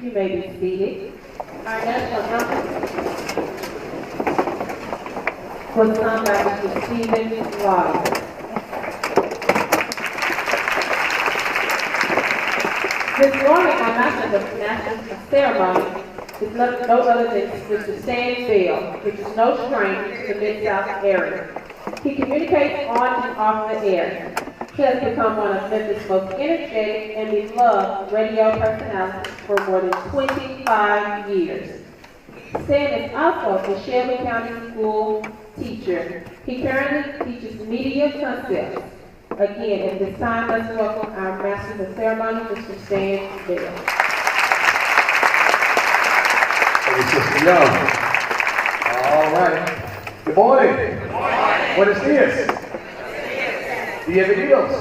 You may be seated. Our national anthem was sung by Mr. Stephen Lawyer. This morning, our national ceremony is no other than Mr. Stan Bell, which is no stranger to the Mid-South area. He communicates on and off the air. He has become one of Memphis' most energetic and beloved radio personalities for more than 25 years. Stan is also a Shelby County School teacher. He currently teaches media concepts. Again, at this time, let's welcome our Master of the Ceremony, Mr. Stan Bell. Thank you, Sister Young. All right. Good morning. Good morning. What is this? Bienvenidos.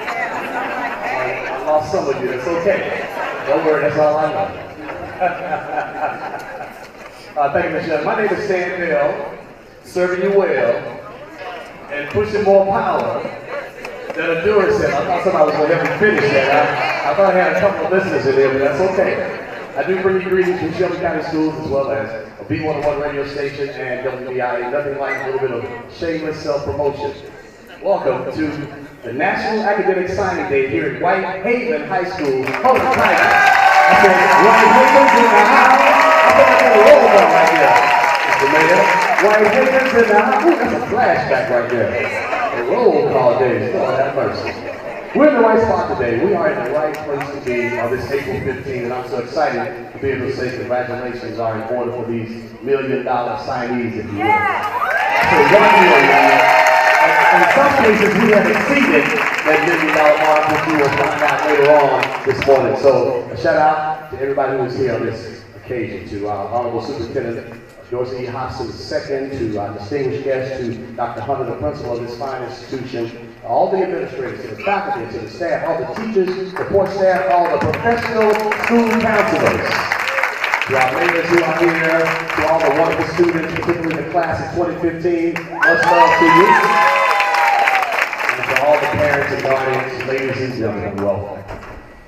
I lost some of you. It's okay. Don't worry. That's all I know. Thank you, Michelle. My name is Stan Bell, serving you well and pushing more power than a doer said. I thought somebody was going to help me finish that. I thought I had a couple of listeners in there, but that's okay. I do bring you greetings from Shelby County Schools as well as a B101 radio station and WBIA. Nothing like a little bit of shameless self-promotion. Welcome to the National Academic Signing Day here at Whitehaven High School. Hold on, I said Whitehaven's in the house. I thought I got a roll call right there, Mr. Mayor. Whitehaven's in the house. Ooh, that's a flashback right there. A roll call day. Lord have mercy. We're in the right spot today. We are in the right place to be on this April 15th, and I'm so excited to be able to say congratulations are in order for these $1 million signees, if you will. So 1 million. In some cases, we have exceeded that $1 million mark, which we will find out later on this morning. So a shout out to everybody who is here on this occasion, to our Honorable Superintendent Dorsey E. Hobson II, to our distinguished guests, to Dr. Hunter, the principal of this fine institution, all the administrators, to the faculty, to the staff, all the teachers, support staff, all the professional school counselors, to our leaders who are here, to all the wonderful students, particularly the class of 2015, much love to you. And to all the parents and guardians, ladies and gentlemen, welcome.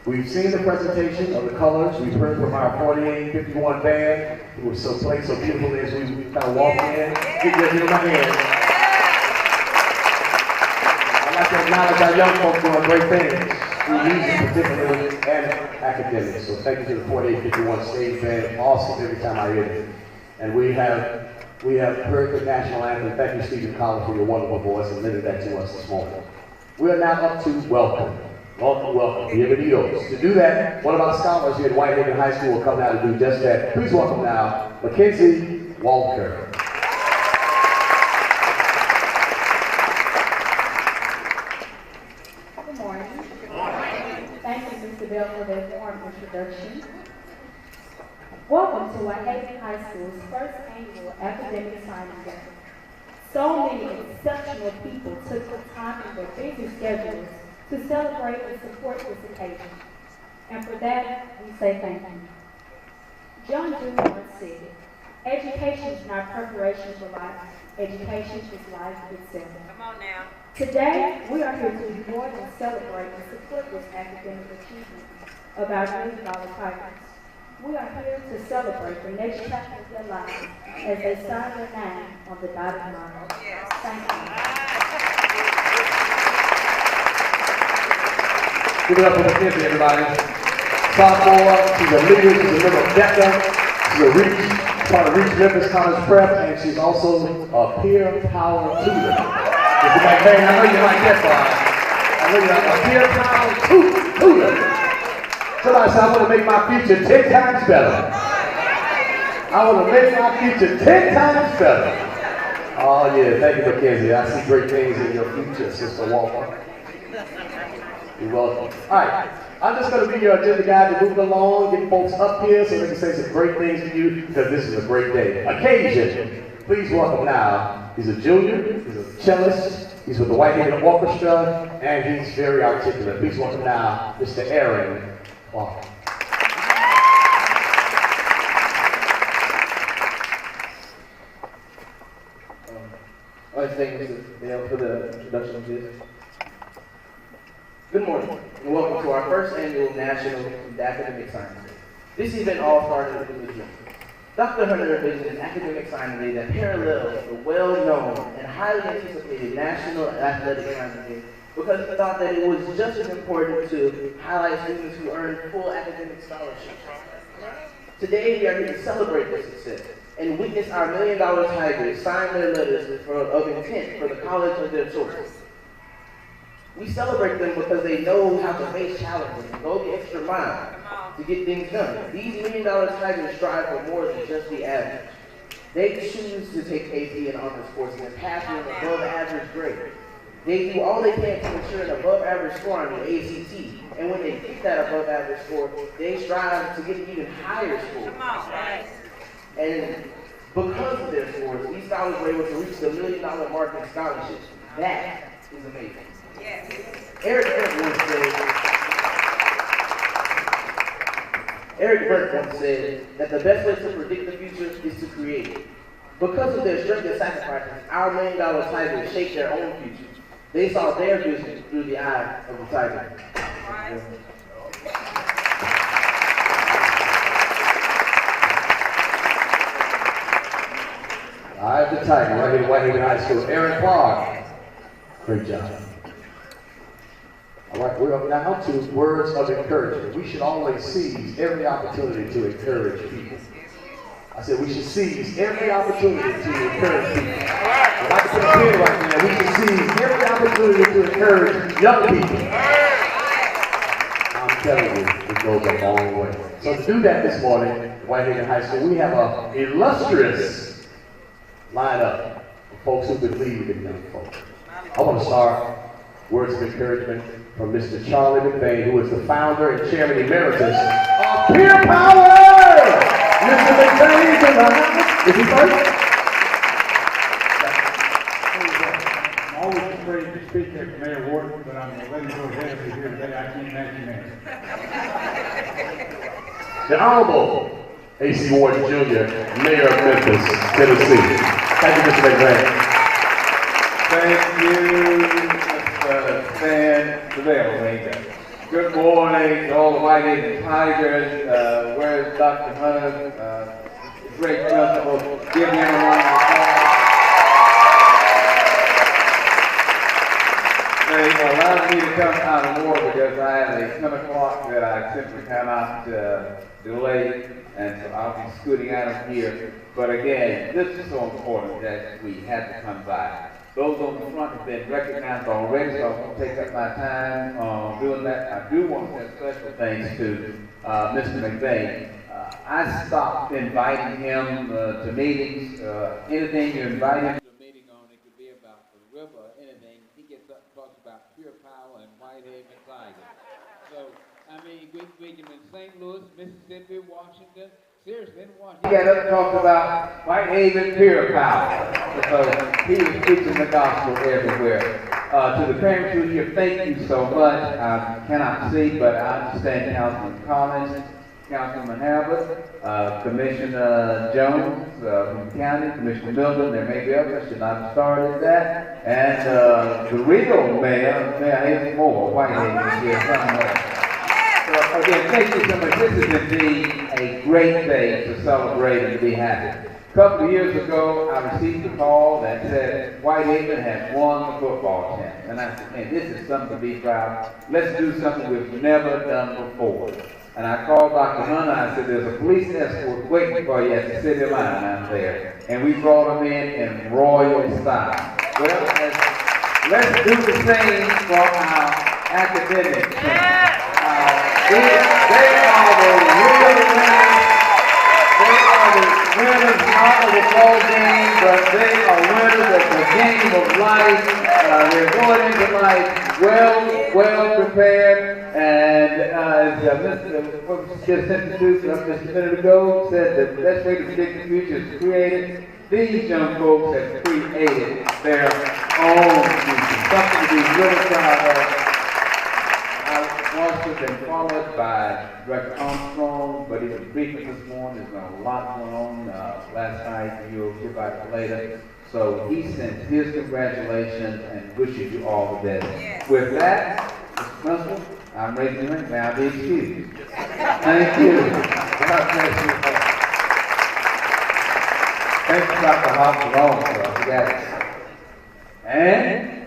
We've seen the presentation of the colors. We've heard from our 4851 band, who was so played so beautifully as we kind of walked in. Give them my hand. I'd like to acknowledge our young folks doing great things through music, particularly, and academics. So thank you to the 4851 stage band. Awesome every time I hear it. And we have heard the national anthem. Thank you, Stephen Collins, for your wonderful voice and lending that to us this morning. We are now up to welcome. Welcome, welcome. Bienvenidos. To do that, one of our scholars here at Whitehaven High School will come now to do just that. Please welcome now, Mackenzie Walker. Good morning. Good morning. Thank you, Mr. Bell, for that warm introduction. Welcome to Whitehaven High School's first annual academic signing day. So many exceptional people took the time in their busy schedules to celebrate and support this occasion. And for that, we say thank you. John Jr. once said, education is not preparation for life, education is life itself. Come on now. Today, we are here to do more than celebrate and support this academic achievement of our youth volunteers. We are here to celebrate the next chapter of their lives as they sign their name on the dotted line. Yes. Thank you. Give it up for Mackenzie, everybody. Sophomore, she's a leader, she's a member of DECA, she's a part of Reach Memphis College Prep, and she's also a peer power tutor. Mr. McVeigh, I know you like that part. I know you like a peer power tutor. Somebody said, I want to make my future 10 times better. I want to make my future 10 times better. Oh yeah, thank you, Mackenzie. I see great things in your future, Sister Walker. You're welcome. All right, I'm just going to be your agenda guy to move along, get folks up here so they can say some great things to you because this is a great day. Occasion. Please welcome now. He's a junior, he's a cellist, he's with the Whitehaven Orchestra, and he's very articulate. Please welcome now Mr. Aaron Walker. I'd like to thank Mrs. Dale for the introduction to this. Good morning, and welcome to our first annual National Academic Signing Day. This event all started with a dream. Dr. Hunter envisioned an academic signing day that parallels the well-known and highly anticipated National Athletic Signing Day because he thought that it was just as important to highlight students who earned full academic scholarships. Today, we are here to celebrate this success and witness our $1 Million Tigers sign their letters of intent for the college of their choice. We celebrate them because they know how to face challenges and go the extra mile to get things done. These $1 Million Tigers strive for more than just the average. They choose to take AP and honors courses and pass with an above average grade. They do all they can to ensure an above average score on the ACT. And when they get that above average score, they strive to get an even higher score. And because of their scores, these scholars were able to reach the $1 million mark in scholarships. That is amazing. Eric Burke once said that the best way to predict the future is to create it. Because of their strength and sacrifices, our $1 Million Tigers shaped their own future. They saw their vision through the eye of the tiger. I have the tiger right here at Whitehaven High School. Aaron Clark. Great job. All right, we're up now to words of encouragement. We should always seize every opportunity to encourage people. I said we should seize every opportunity to encourage people. I'd like to put a pin right there. We should seize every opportunity to encourage young people. I'm telling you, it goes a long way. So to do that this morning at Whitehaven High School, we have an illustrious lineup of folks who believe in young folks. I want to start words of encouragement from Mr. Charlie McBain, who is the founder and chairman emeritus of Peer Power! Mr. McBain is in the house. Is he first? I'm always afraid to speak at Mayor Wharton, but I'm going to let him go ahead and here today. I can't imagine that. The Honorable A.C. Wharton Jr., Mayor of Memphis, Tennessee. Thank you, Mr. McBain. Thank you, Mr. Stan Seville. Good morning to all the Whitehaven Tigers. Where's Dr. Hunter? Great principal. Give him a round of applause. They allowed me to come out of order because I have a 10 o'clock that I simply cannot delay, and so I'll be scooting out of here. But again, this is so important that we had to come by. Those on the front have been recognized already, so I won't take up my time doing that. I do want to say special thanks to Mr. McBain. I stopped inviting him to meetings. Anything you invite him to a meeting on, it could be about the river or anything. He gets up and talks about Pure Power and Whitehaven Tigers. So, I mean, we can in St. Louis, Mississippi, Washington. Seriously, in Washington. He got up and talked about Whitehaven Pure Power. So he was preaching the gospel everywhere. To the parents who are here, thank you so much. I cannot see, but I understand Councilman Collins, Councilman Halbert, Commissioner Jones from the county, Commissioner Milton, there may be others, should not have started that. And the real mayor, Mayor Hayes Moore, Whitehaven is here somewhere. So again, thank you so much. This is indeed a great day to celebrate and to be happy. A couple of years ago, I received a call that said Whitehaven has won the football champ. And I said, man, this is something to be proud of. Let's do something we've never done before. And I called Dr. Hunter, I said, there's a police escort waiting for you at the city line out there. And we brought them in royal style. Well, let's do the same for our academics. They are the real winners. They are the winners not of the ball game, but they are winners of the game of life. They're going into life well prepared. And as Mr. just introduced us just a minute ago, said the best way to predict the future is created. These young folks have created their own future. Something to be really proud of. Also been followed by Director Armstrong, but he was briefing this morning. There's been a lot going on last night. You'll hear about it later. So he sends his congratulations and wishes you all the best. With that, Mr. Principal. I'm raising your hand. May I be excused? Thank you. God bless you. Thank you, Dr. Hopkins, for us. You got it. And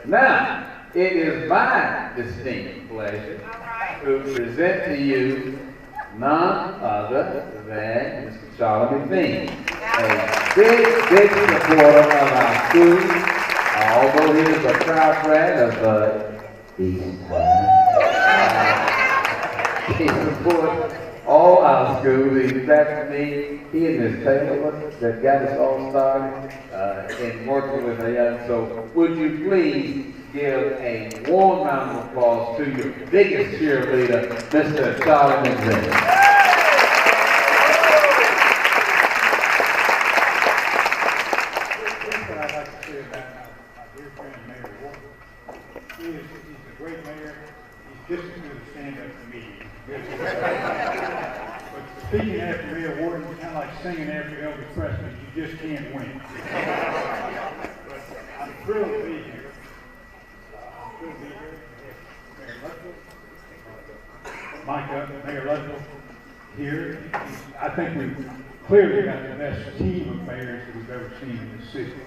now, it is my distinct pleasure to present to you none other than Mr. Charlie McLean, a big supporter of our school, although he is a proud friend of East he supports all our schools. He's back to me. He and Ms. Taylor that got us all started in working with the young. So would you please give a warm round of applause to your biggest cheerleader, Mr. Charlie McLean. What I'd like to say about my dear friend Mayor Wharton. He's a great mayor. He's just as good at stand-up comedian. But speaking after Mayor Wharton is kind of like singing after Elvis Presley. You just can't win. But I'm thrilled to be here. Mayor Ludwig, Mayor Ludwig here. I think we've clearly got the best team of mayors that we've ever seen in this city.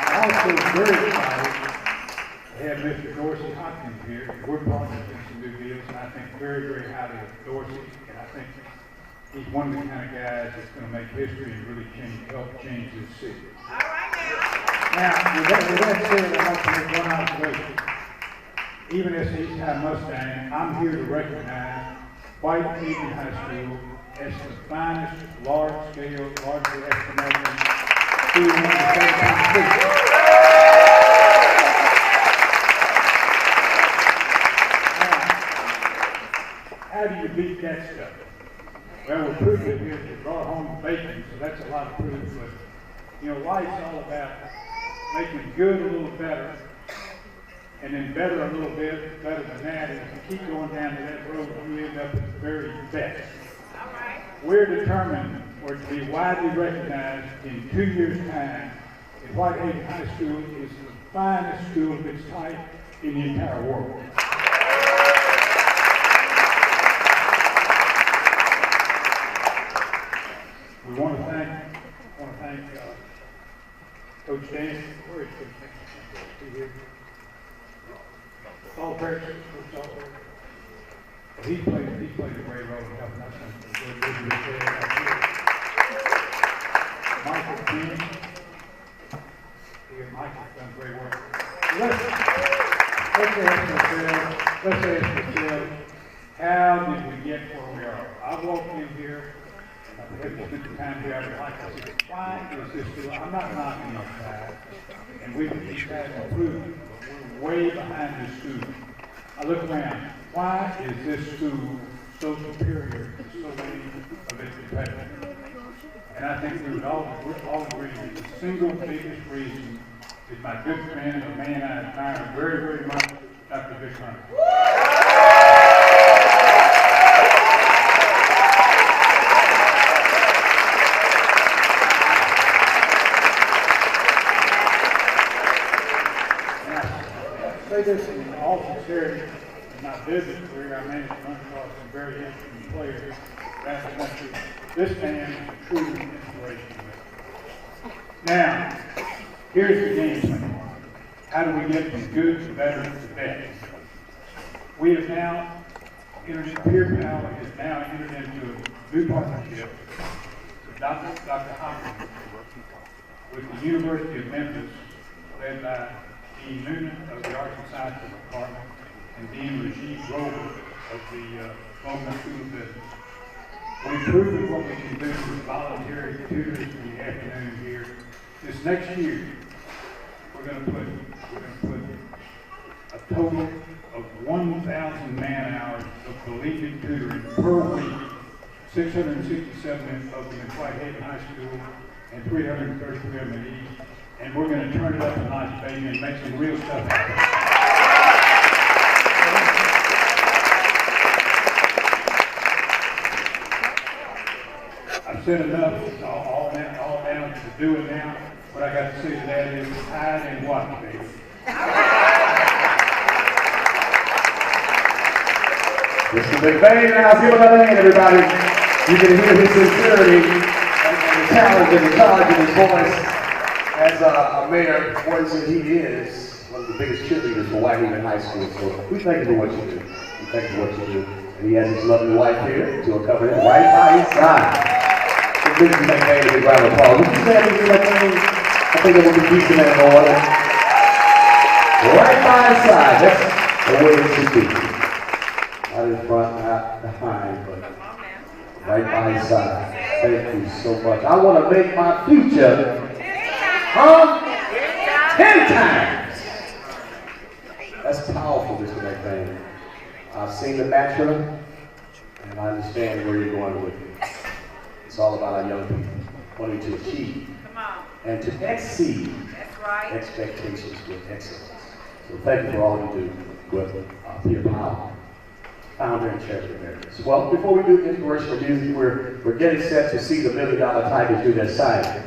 I'm also very excited to have Mr. Dorsey Hopkins here. We're partners in some new deals, and I think very, very highly of Dorsey. And I think he's one of the kind of guys that's going to make history and really help change this city. All right now, with that said, I'd like to make one observation. Even as an East High Mustang, I'm here to recognize Whitehaven High School as the finest large-scale, largely African-American school in the state of Tennessee. How do you beat that stuff? Well, we proved it here. We brought home bacon, so that's a lot of proof. But, you know, life's all about making good a little better, and then better a little bit, better than that. And if you keep going down to that road, you end up at the very best. All right. We're determined for it to be widely recognized in 2 years' time that Whitehaven High School is the finest school of its type in the entire world. We want to thank Coach Dan. Where is Coach Dan? Here. All practice, Coach All. He played a great role in helping us. Michael King. Michael's done great work. Let's ask ourselves, how did we get where we are? I walked in here. I spent the time here. I said, why is this school? I'm not knocking on that. And we've tried to improve it. We're way behind this school. I look around. Why is this school so superior to so many of its competitors? And I think we would all agree that the single biggest reason is my good friend, a man I admire very, very much, Dr. Vic Hunter. I say this in all sincerity. In my business career, I managed to run across some very interesting players around the country. This man is a true inspiration to me. Now, here's the game plan. How do we get from good to better to best? We have now Peer Power has now entered into a new partnership with Dr. Hopkins with the University of Memphis, led by Dean Noonan of the Arts and Sciences Department and Dean Rajiv Grover of the Bowman School of Business. We've proven what we can do with voluntary tutors in the afternoon here. This next year, we're going to put a total of 1,000 man-hours of collegiate tutoring per week, 667 of them in Whitehaven High School and 333 of them at East. And we're going to turn it up a notch, baby, and make some real stuff happen. I've said enough. It's all down to do it now. What I got to say to that is hide and what, baby. Mr. McVeigh, now give another hand, everybody. You can hear his sincerity and the challenge and the charge in his voice as a mayor voice that he is one of the biggest cheerleaders for Whitehaven High School. So we thank you for what you do. We thank you for what you do. And he has his lovely wife here to accompany him right by his side. So Mr. McVeigh, a big round of applause. Would you say anything like that? I think it will be decent and order. Right by his side. That's the way it should be. Not in front, not behind, but right by his side. Thank you so much. I want to make my future 10 times. That's powerful, Mr. McVeigh. I've seen the mantra, and I understand where you're going with it. It's all about our young people wanting to achieve and to exceed expectations with excellence. So thank you for all you do with Peter Powell, founder and chairman of Americans. Well, before we do inspirational music, we're getting set to see the $1 Million Tigers do their signing.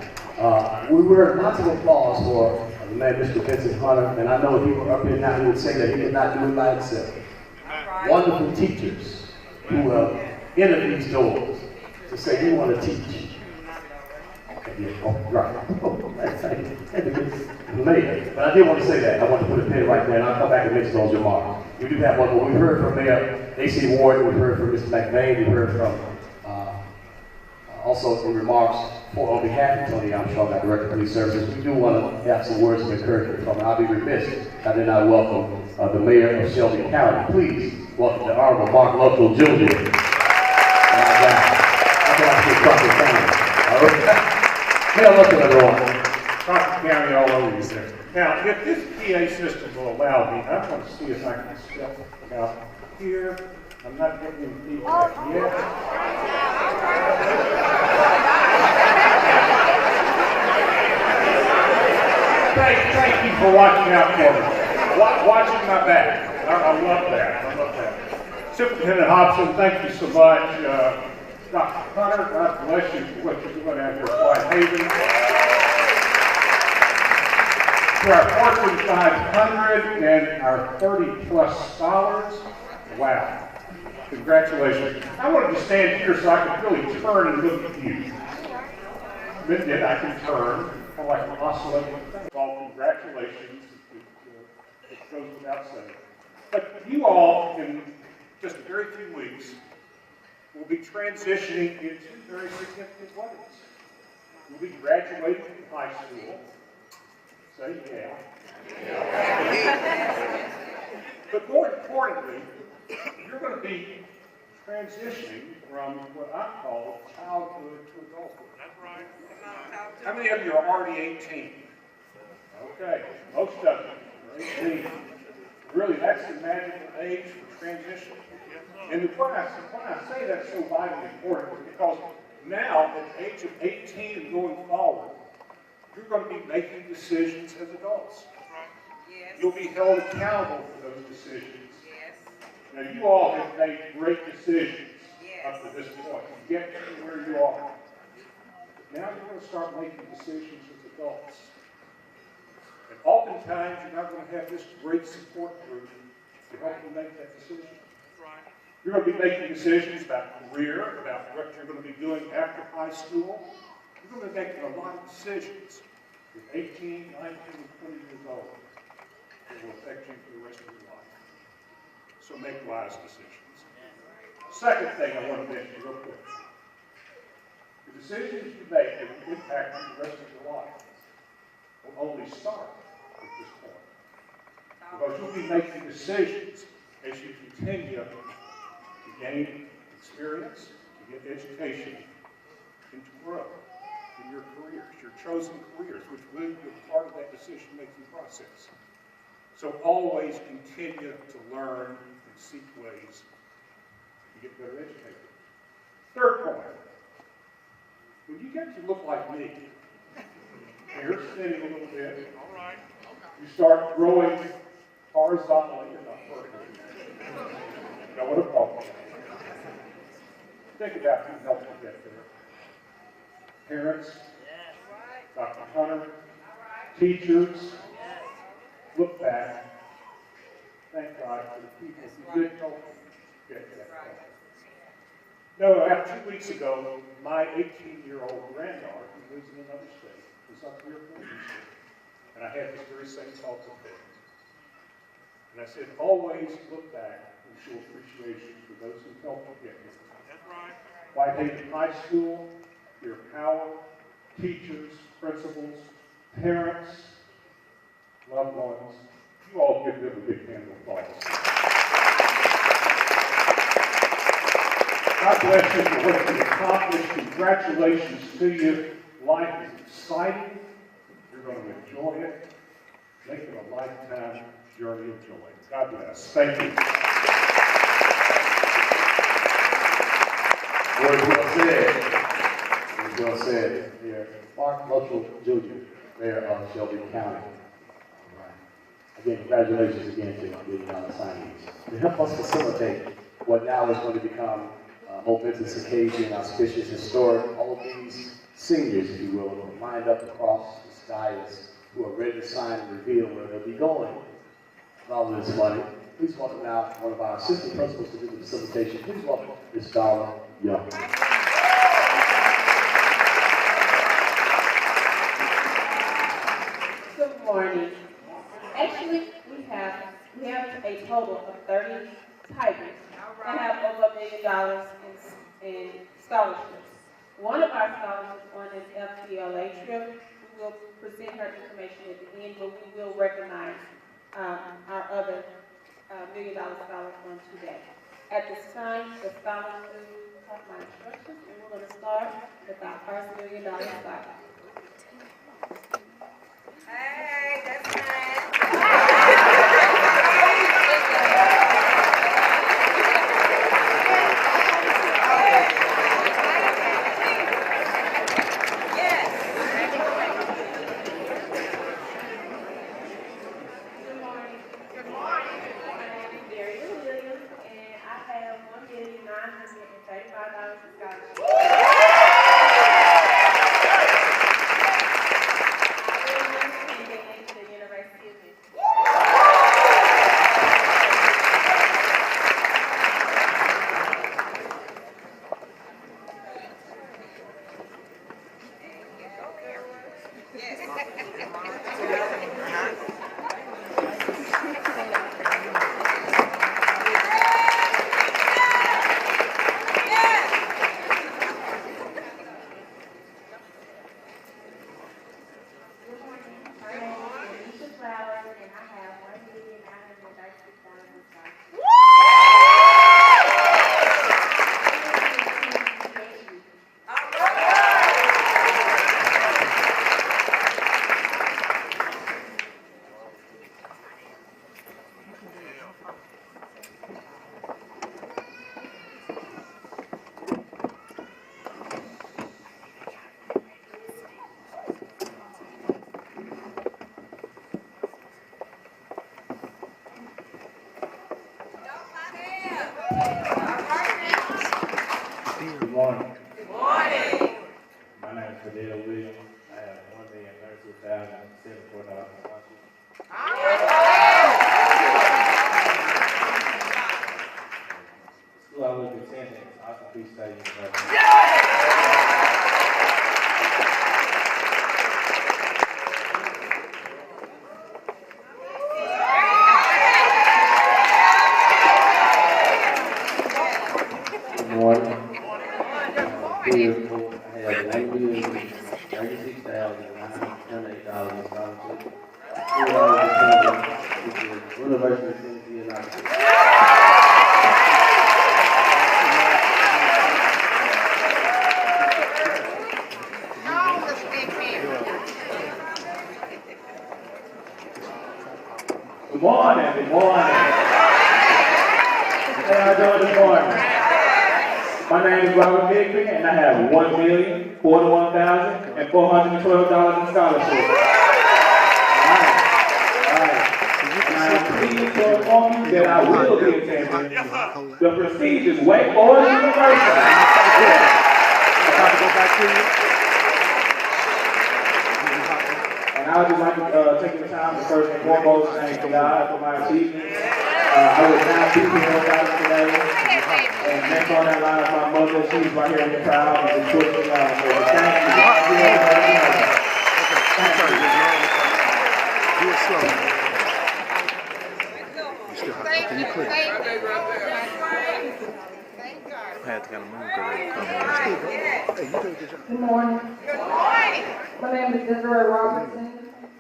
We heard lots of applause for the man, Mr. Vincent Hunter, and I know if he were up here now, he would say that he did not do it by himself. Wonderful teachers who have entered these doors to say, we want to teach. Okay, yeah, oh, right. But I did want to say that. I want to put a pin right there, and I'll come back and mention those tomorrow. We do have one more. We heard from Mayor A.C. Ward, we heard from Mr. McVeigh, we heard from also in remarks on behalf of Tony Armstrong, our Director of Police Services. We do want to have some words of encouragement from him. I'll be remiss if I did not welcome the Mayor of Shelby County. Please welcome the Honorable Mark Luttrell Jr. Mayor Luttrell, everyone. Crockett County all over you there. Now, if this PA system will allow me, I'm going to see if I can step out here. I'm not getting any feedback yet. Thank you for watching out for me. Watching my back. I love that. I love that. Superintendent Hobson, thank you so much. Dr. Hunter, God bless you for what you're doing out here at Whitehaven. To our Fortune 500 and our 30+ scholars, wow. Congratulations. I wanted to stand here so I could really turn and look at you. Then I can turn, kind of like an oscillating thing. Well, congratulations. It goes without saying. But you all, in just a very few weeks, will be transitioning into very significant ways. You'll be graduating from high school. Say yeah. But more importantly, you're going to be transitioning from what I call childhood to adulthood. That's right. How many of you are already 18? Okay, most of you are 18. Really, that's the magical age for transition. And why I say that's so vitally important is because now, at the age of 18 and going forward, you're going to be making decisions as adults. Yes. You'll be held accountable for those decisions. Yes. Now, you all have made great decisions up to this point to get to where you are. But now you're going to start making decisions as adults. And oftentimes, you're not going to have this great support group to help you make that decision. You're going to be making decisions about career, about what you're going to be doing after high school. You're going to be making a lot of decisions with 18, 19, and 20 years old that will affect you for the rest of your life. So make wise decisions. Second thing I want to mention real quick. The decisions you make that will impact you the rest of your life will only start at this point. Because you'll be making decisions as you continue to gain experience, to get education, and to grow in your careers, your chosen careers, which will be part of that decision-making process. So always continue to learn and seek ways to get better educated. Third point, when you get to look like me, here, sitting a little bit, you start growing horizontally and not vertically. Now what about think about who helped you get there. Parents, Dr. Hunter, teachers, look back. Thank God for the people who did help you Okay. No, about 2 weeks ago, my 18-year-old granddaughter, who lives in another state, was up here for Easter, and I had this very same thought with her. And I said, always look back and show appreciation for those who helped you get here. That's right. Whitehaven High School, your power, teachers, principals, parents, loved ones, you all give them a big hand of applause. God bless you for what you've accomplished. Congratulations to you. Life is exciting. You're going to enjoy it. Make it a lifetime journey of joy. God bless. Thank you. Words well said. Words well said. Here, Mark Luttrell Jr., Mayor of Shelby County. All right. Again, congratulations again to our million dollar signees. To help us facilitate what now is going to become a momentous occasion, auspicious, historic, all of these seniors, if you will, are lined up across this dais who are ready to sign and reveal where they'll be going with all of this money. Please welcome now one of our assistant principals to do the facilitation. Please welcome Ms. Darla Young. Good morning. Actually, we have a total of 30 Tigers that have over $1 million in scholarships. One of our scholarships on this FCLA trip, we will present her information at the end, but we will recognize our other $1 million scholars on today. At this time, the scholars will have my instructions, and we're going to start with our first $1 million scholar. Hey, that's nice. Good morning. Good morning. My name is Fidel Williams. I have $1,032,074 school I will be attending is Austin Peay State University. Good morning. I have $1,036,908 in scholarship. University of Tennessee and Knoxville. Good morning. Good morning. How y'all doing this morning? My name is Robert Bigby, and I have $1,041,412 in scholarship. All right. And I am pleased to inform you that I will be attending the prestigious Whitehaven University. And I would just like to take the time to first and foremost thank God for my achievements. I would not be here without today. And next on that line is my mother. She's right here in the crowd and is pushing out. So thank you. Do it slow. You still hot. Can you clear? I had to kind of move because they were coming. Hey, you did a good job. Good morning. My name is Desiree Robertson,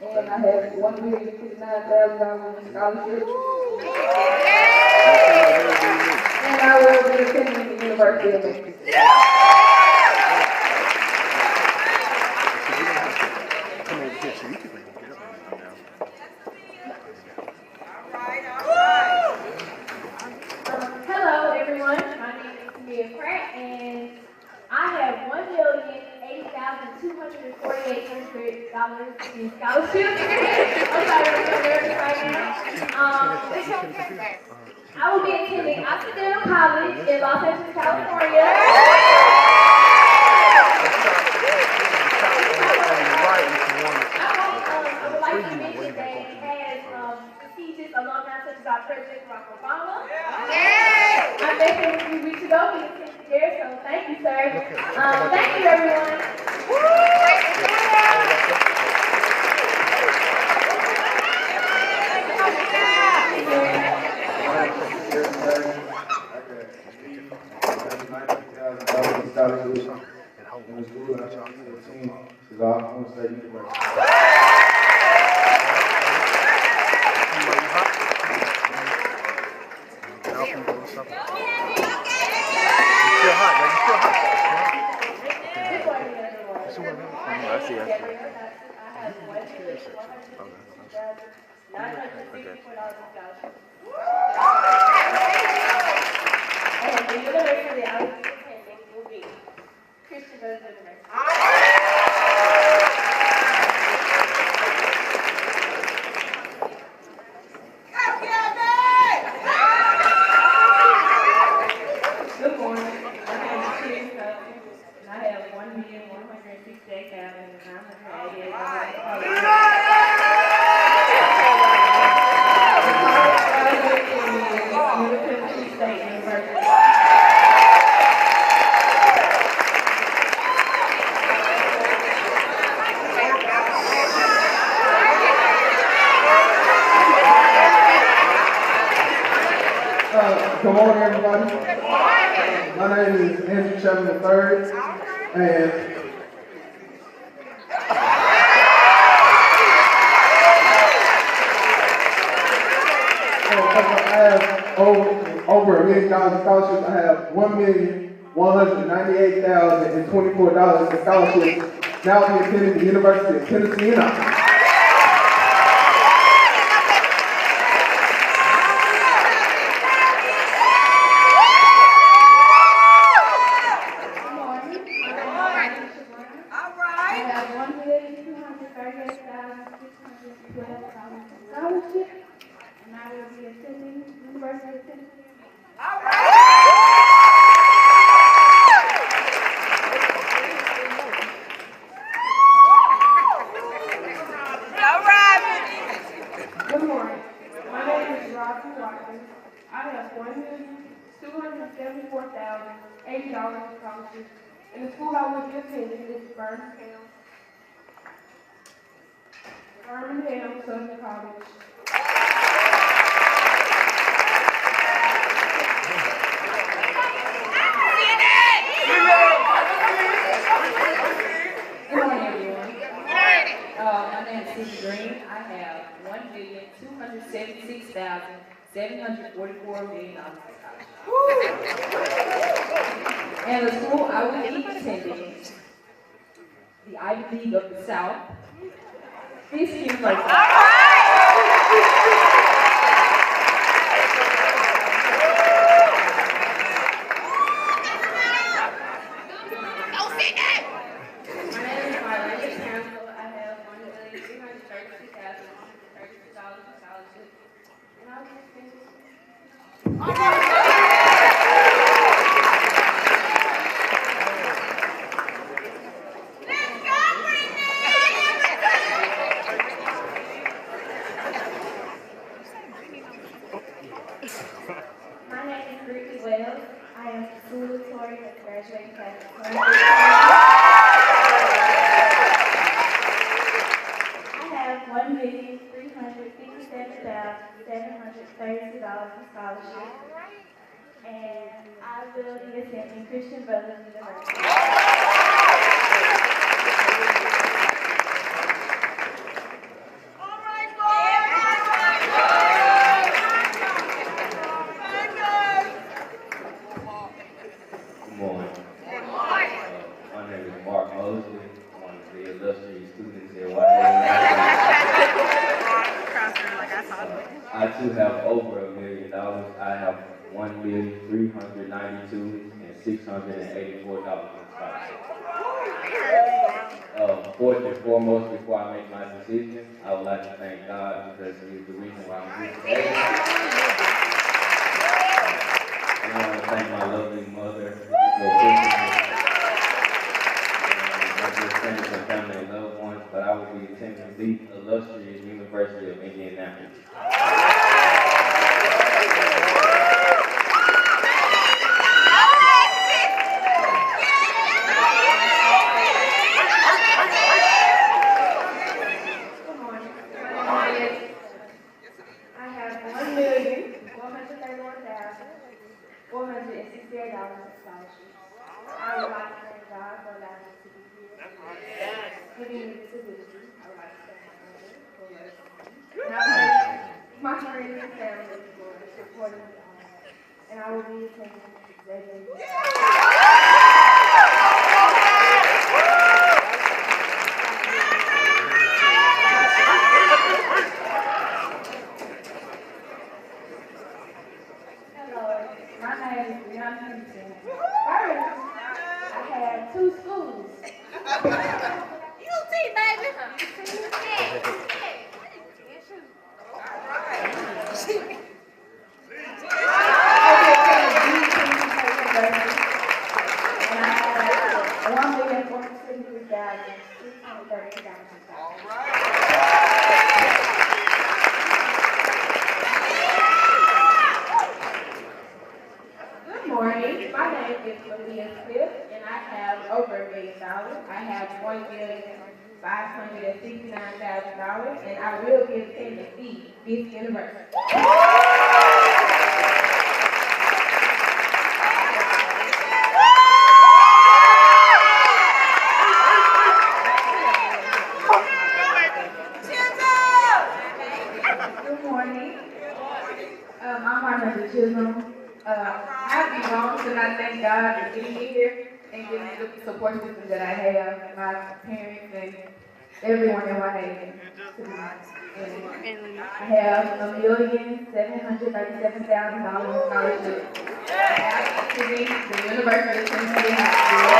and I have $1,059,000 in scholarship. And I will be attending the University of Memphis. Come over here so you can make them get up and come down. Hello, everyone. My name is Mia Pratt, and I have $1,080,248 in scholarship. I'm sorry, I'm so nervous right now. I will be attending Occidental College in Los Angeles, California. I would like to mention that it has prestigious alumni such as our President Barack Obama. I met him a few weeks ago. He attended there, so thank you, sir. Thank you, everyone. Good morning. My name is Kim Cousins, and I have Good morning, everybody. My name is Andrew Chapman III, and I have over $1 million in scholarships. I have $1,198,024 in scholarships. Now I'm attending the University of Tennessee. Scholarship, and I will be attending the University of Tennessee. Good morning. My name is Roger Watkins. I have $1,274,080 in scholarships, and the school I will be attending is Birmingham Southern College. Good morning, everyone. My name is Susie Green. I have $1,276,744 million. And the school I will be attending, the Ivy League of the South. This seems like Don't sit down. My name is Marlene Campbell. I have $1,336,036 in scholarship. And I'll just finish. My name is Brittany Wells. I am Valedictorian of graduating class of 2015. I have $1,357,732 in scholarship, and I will be attending Christian Brothers University. Good morning. My name is Mark Mosley. I'm one of the illustrious students here at Whitehaven High School. I too have over $1 million. I have $1,392,684 in scholarship. First and foremost, before I make my decision, I would like to thank God because He is the reason why I'm here today. And I want to thank my lovely mother for pushing me. Not just friends and family and loved ones, but I will be attending the illustrious University of Indianapolis. $468 in scholarship. I would like to thank God for allowing me to be here. Giving me this ability. I would like to thank my mother for raising me. And I would like to thank my friends and family for supporting me on that. And I will be attending Xavier. Two schools. UT, baby. Good morning. My name is Malia Smith, and I have over $1 million. I have $1,569,000, and I will be attending this university. Good morning. I'm Martha Chisholm. I'd be wrong to not thank God for being here and giving me the support system that I have, my parents and everyone in Whitehaven. To be honest. And I have $1,737,000 in scholarship. I have to be the University of Tennessee High School.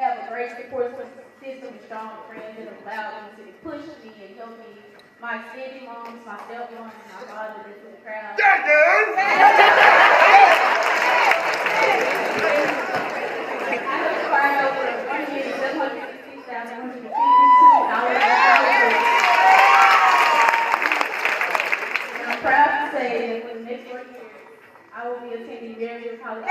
Have a great support system with strong friends that allowed me to push me and help me. My city moms, my stepmoms, and my father that's in the crowd. I have acquired over $1,766,152. And I'm proud to say that for the next 4 years, I will be attending various colleges.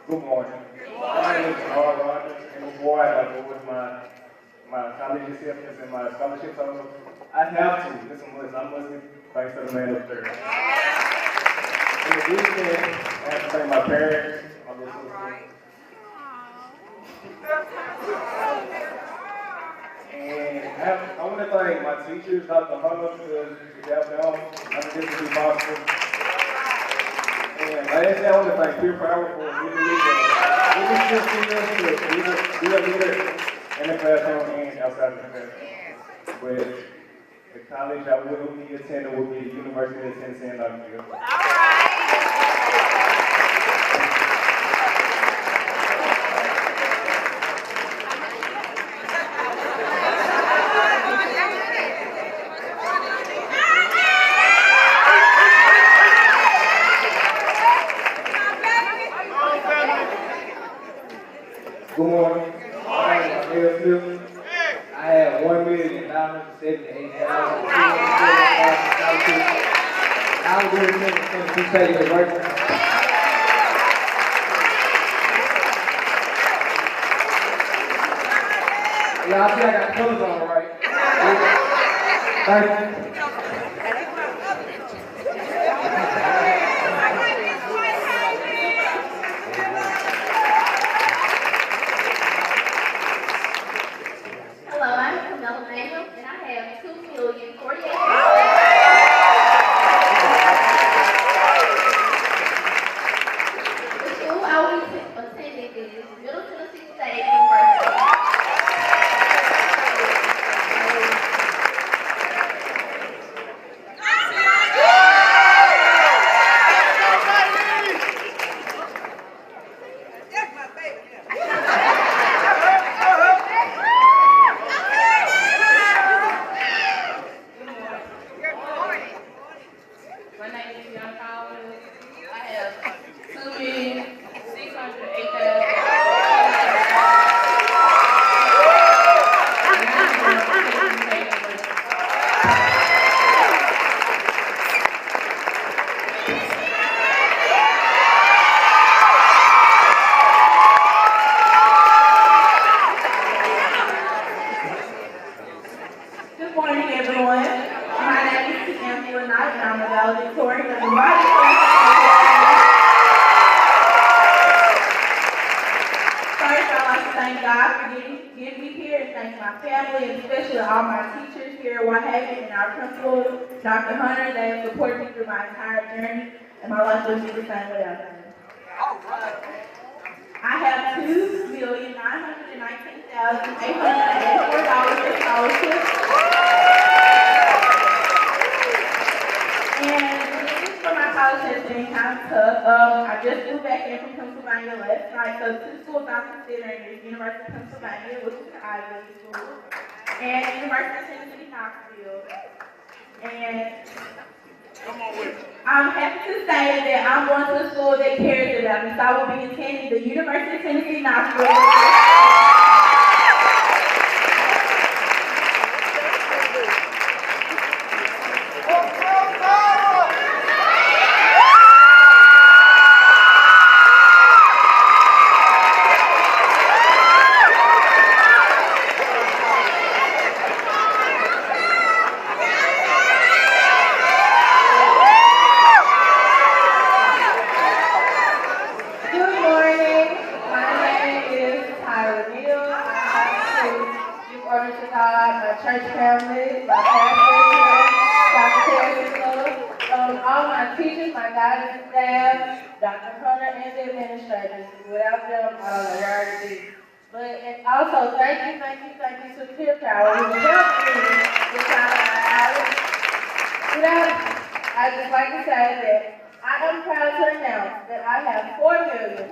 Good morning. My name is Carl Rogers, And before I go with my college acceptance and my scholarship, so I have to. This one I must be thanks to the man up there. In addition, I have to thank my parents, my little sister. And I want to thank my teachers, Dr. Hunter, because without them, none of this would be possible. And lastly, I want to thank Peer Power for giving me the skills to be a leader in the classroom and outside the classroom. But the college I will be attending will be the University of Tennessee in Knoxville. All right. Good morning. My name is Neil Smith. I have $1,978,248. I will be attending Tennessee State University. Y'all see I got colors on, right? Thank you. Hello, I'm Camilla Manuel, and I have $2,048,000. The school I will be attending is Middle Tennessee State University. My name is Young Collins. I have 2,688,000. Good morning, everyone. My name is Angela Knight, and I'm a valedictorian of the Whitehaven. First, I'd like to thank God for getting me here, and thank my family, and especially all my teachers here at Whitehaven and our principal, Dr. Hunter. They have supported me through my entire journey, and my life wouldn't be the same without them. I have $2,919,884 in scholarships. And this is for my college has been kind of tough. I just flew back in from Pennsylvania last night, so two schools I'm considering is University of Pennsylvania, which is an Ivy League school, and University of Tennessee, Knoxville. And I'm happy to say that I'm going to a school that cares about me, so I will be attending the University of Tennessee, Knoxville. Church family, my pastor, Dr. all my teachers, my guidance staff, Dr. Hunter, and the administrators. Without them, I don't know where I'd be. But and also, thank you to Peer Power who helped me with my college. Without, I'd just like to say that I am proud to announce that I have $4 million.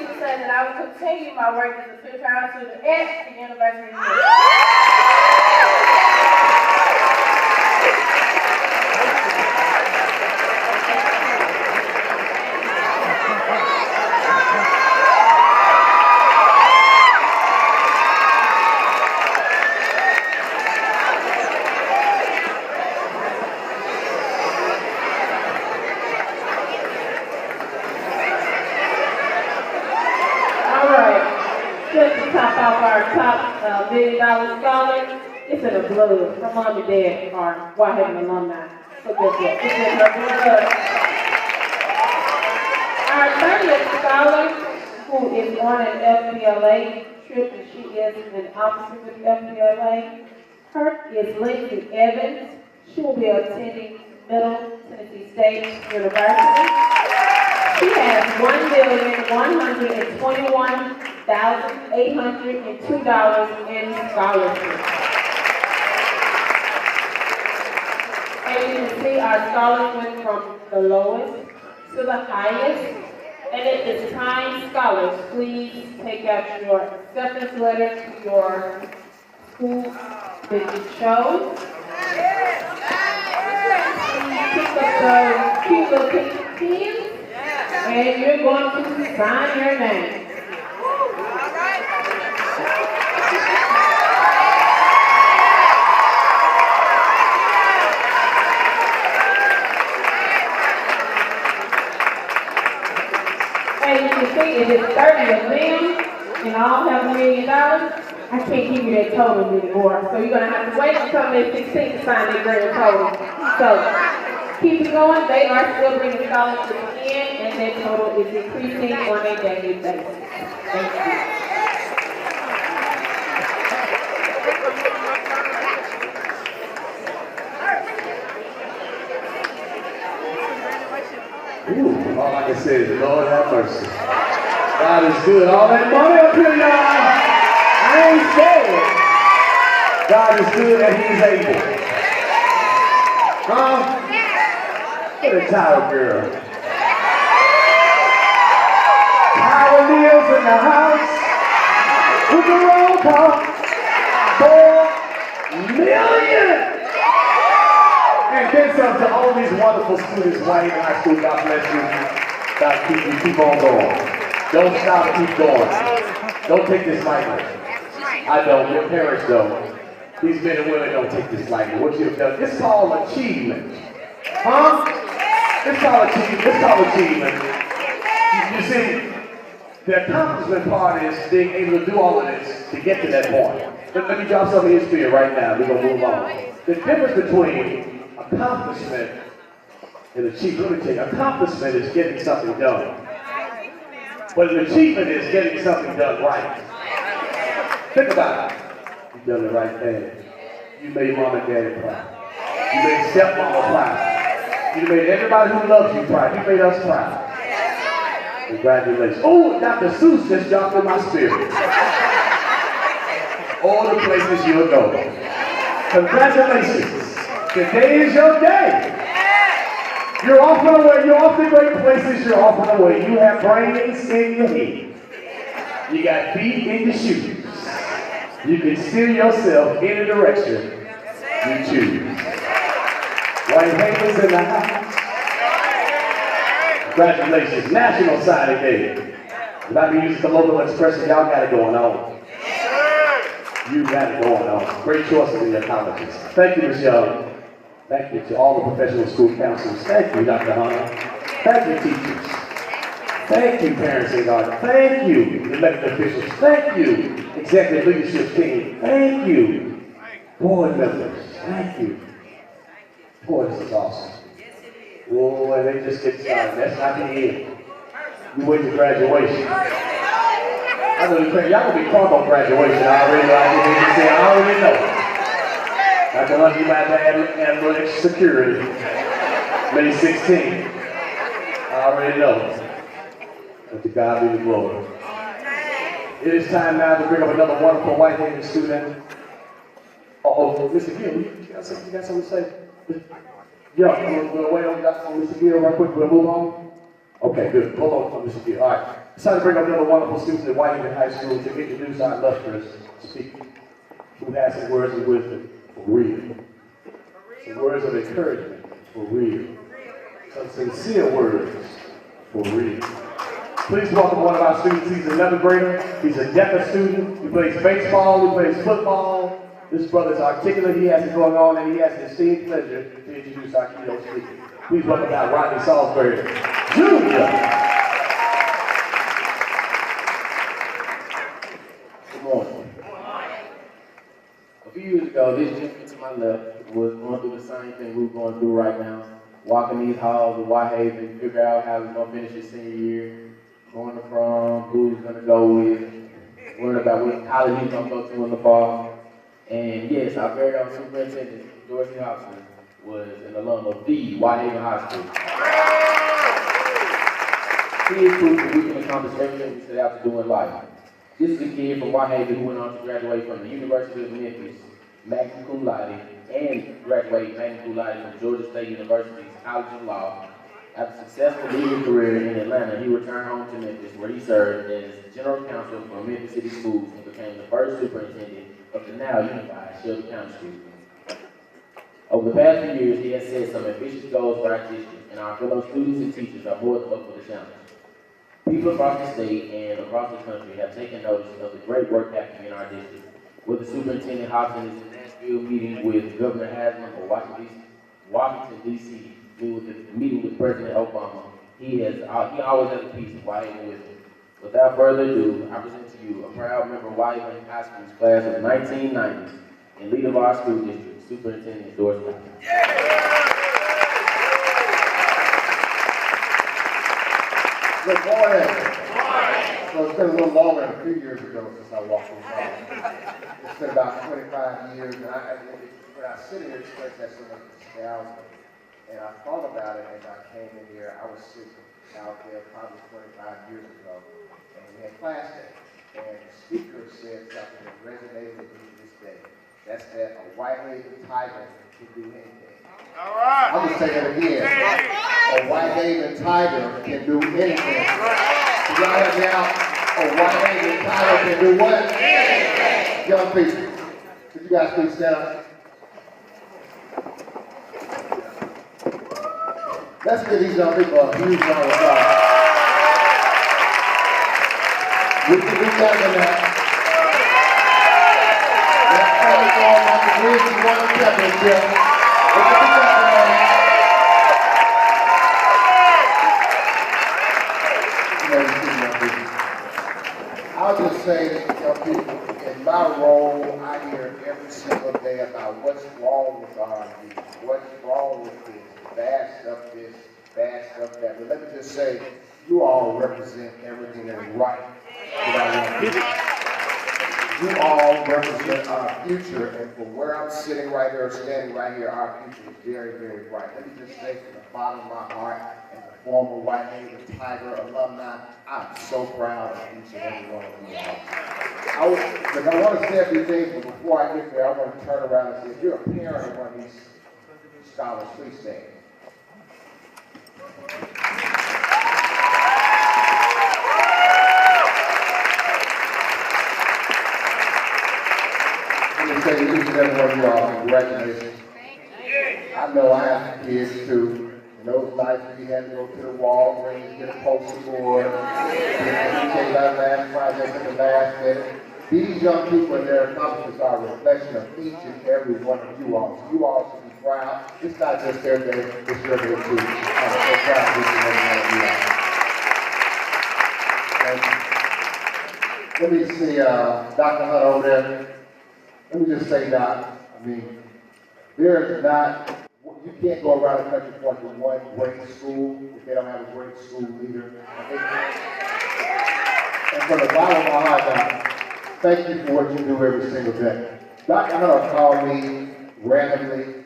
to say that I will continue my work as a full-time student at the University of New York. Top off our top $1 million scholar. It's in the blood. My mom and dad are Whitehaven alumni. So guess what? It's in her blood. Our 30th scholar, who is on an FBLA trip, and she is an officer with FBLA, her is Lindsay Evans. She will be attending Middle Tennessee State University. She has $1,121,802 in scholarships. And you can see our scholars went from the lowest to the highest. And it is time, scholars, please take out your acceptance letter to your school that you chose. Pick up those cute little pens. And you're going to sign your name. And you can see it is 30 of them, and all have $1 million. I can't give you that total anymore. So you're going to have to wait until they're 16 to sign their grand total. So keep it going. They are still bringing scholarships in, and their total is increasing on a daily basis. Thank you. Ooh, all I can say is, Lord have mercy. God is good. All that money up here, y'all. I ain't scared. God is good and He's able. Huh? What a child girl. Power lives in the house with the roll call. 4 million. And then some to all these wonderful students, Whitehaven High School. God bless you. God keep you. Keep on going. Don't stop. Keep going. Don't take this lightly. I don't. Your parents don't. These men and women don't take this lightly. What you've done. It's called achievement. Huh? It's called achievement. It's called achievement. You see, the accomplishment part is being able to do all of this to get to that point. Let me drop some of his fear right now. We're going to move on. The difference between accomplishment and achievement, let me tell you, accomplishment is getting something done. But an achievement is getting something done right. Think about it. You've done the right thing. You made mom and daddy proud. You made stepmama proud. You made everybody who loves you proud. You made us proud. Congratulations. Oh, Dr. Seuss just dropped in my spirit. All the places you'll go. Congratulations. Today is your day. You're off and away. You're off to great places. You're off and away. You have brains in your head. You got feet in your shoes. You can steer yourself in a direction you choose. Whitehaven's in the house. Congratulations. National Signing Day. If I can use the local expression, y'all got it going on. You got it going on. Great choices in your colleges. Thank you, Ms. Young. Thank you to all the professional school counselors. Thank you, Dr. Hunter. Thank you, teachers. Thank you, parents and guardians. Thank you, elected officials. Thank you, executive leadership team. Thank you, board members. Thank you. Boy, this is awesome. Oh, and they just get started. That's not the end. You wait to graduation. I know y'all gonna be crunk on graduation. I already know. I already know. Dr. Hunter, you might have to add a little extra security. May 16th. I already know. But to God be the glory. It is time now to bring up another wonderful Whitehaven student. Uh-oh, Mr. Gill, you got something to say? Yeah, we'll wait on Mr. Gill right quick. We'll move on. Okay, good. Hold on, Mr. Gill. All right. It's time to bring up another wonderful student at Whitehaven High School to introduce our illustrious speaker, who has some words of wisdom for real, some words of encouragement for real, some sincere words for real. Please welcome one of our students. He's an 11th grader. He's a DECA student. He plays baseball. He plays football. This brother's articulate. He has it going on, and he has the esteemed pleasure to introduce our keynote speaker. Please welcome out Rodney Salisbury, Jr. Good morning. A few years ago, this gentleman to my left was going through the same thing we're going through right now. Walking these halls of Whitehaven, figure out how he's going to finish his senior year, going to prom, who he's going to go with, worrying about what college he's going to go to in the fall. And yes, our very own Superintendent, Dorothy Hobson, was an alum of the Whitehaven High School. He is proof that we can accomplish everything we set out to do in life. This is a kid from Whitehaven who went on to graduate from the University of Memphis, magna cum laude, and graduate magna cum laude from Georgia State University's College of Law. After a successful legal career in Atlanta, he returned home to Memphis, where he served as general counsel for Memphis City Schools and became the first superintendent of the now unified Shelby County Schools. Over the past few years, he has set some ambitious goals for our district, and our fellow students and teachers are more than up for the challenge. People across the state and across the country have taken notice of the great work happening in our district. Whether Superintendent Hobson is in Nashville meeting with Governor Haslam or Washington, D.C., meeting with President Obama, he always has a piece of Whitehaven with him. Without further ado, I present to you a proud member of Whitehaven High School's class of 1990s and leader of our school district, Superintendent Dorothy Hobson. Good morning. So it's been a little longer than a few years ago since I walked in front. It's been about 25 years, and when I sit here, it's like that sort of nostalgia. And I thought about it as I came in here. I was sitting out there probably 25 years ago, and we had class day. And the speaker said something that resonated with me to this day. That's that a Whitehaven Tiger can do anything. All right. I'm going to say that again. A Whitehaven Tiger can do anything. You got it now? A Whitehaven Tiger can do what? Anything. Young people, could you guys please stand up? Let's give these young people a huge round of applause. We can do better than that. Let's try to go like the Grizzlies won the championship. We can do better than that. I'll just say that, young people, in my role, I hear every single day about what's wrong with R&D, what's wrong with this. Bad stuff this, bad stuff that. But let me just say, you all represent everything that is right. You all represent our future, and from where I'm sitting right here, standing right here, our future is very, very bright. Let me just say from the bottom of my heart, as a former Whitehaven Tiger alumni, I'm so proud of each and every one of you all. I want to say a few things, but before I get there, I want to turn around and say, if you're a parent of one of these scholars, please stand. Let me say to each and every one of you all, congratulations. I know I have kids too. And those nights we had to go to the Walgreens, get a poster board, get our last project at the last minute. These young people and their accomplishments are a reflection of each and every one of you all. So you all should be proud. It's not just their day, it's your day too. I'm so proud of each and every one of you all. Let me see Dr. Hunt over there. Let me just say, Doc, I mean, there's not, you can't go around the country pointing to one great school if they don't have a great school leader. And from the bottom of my heart, Doc, thank you for what you do every single day. Dr. Hunt will call me randomly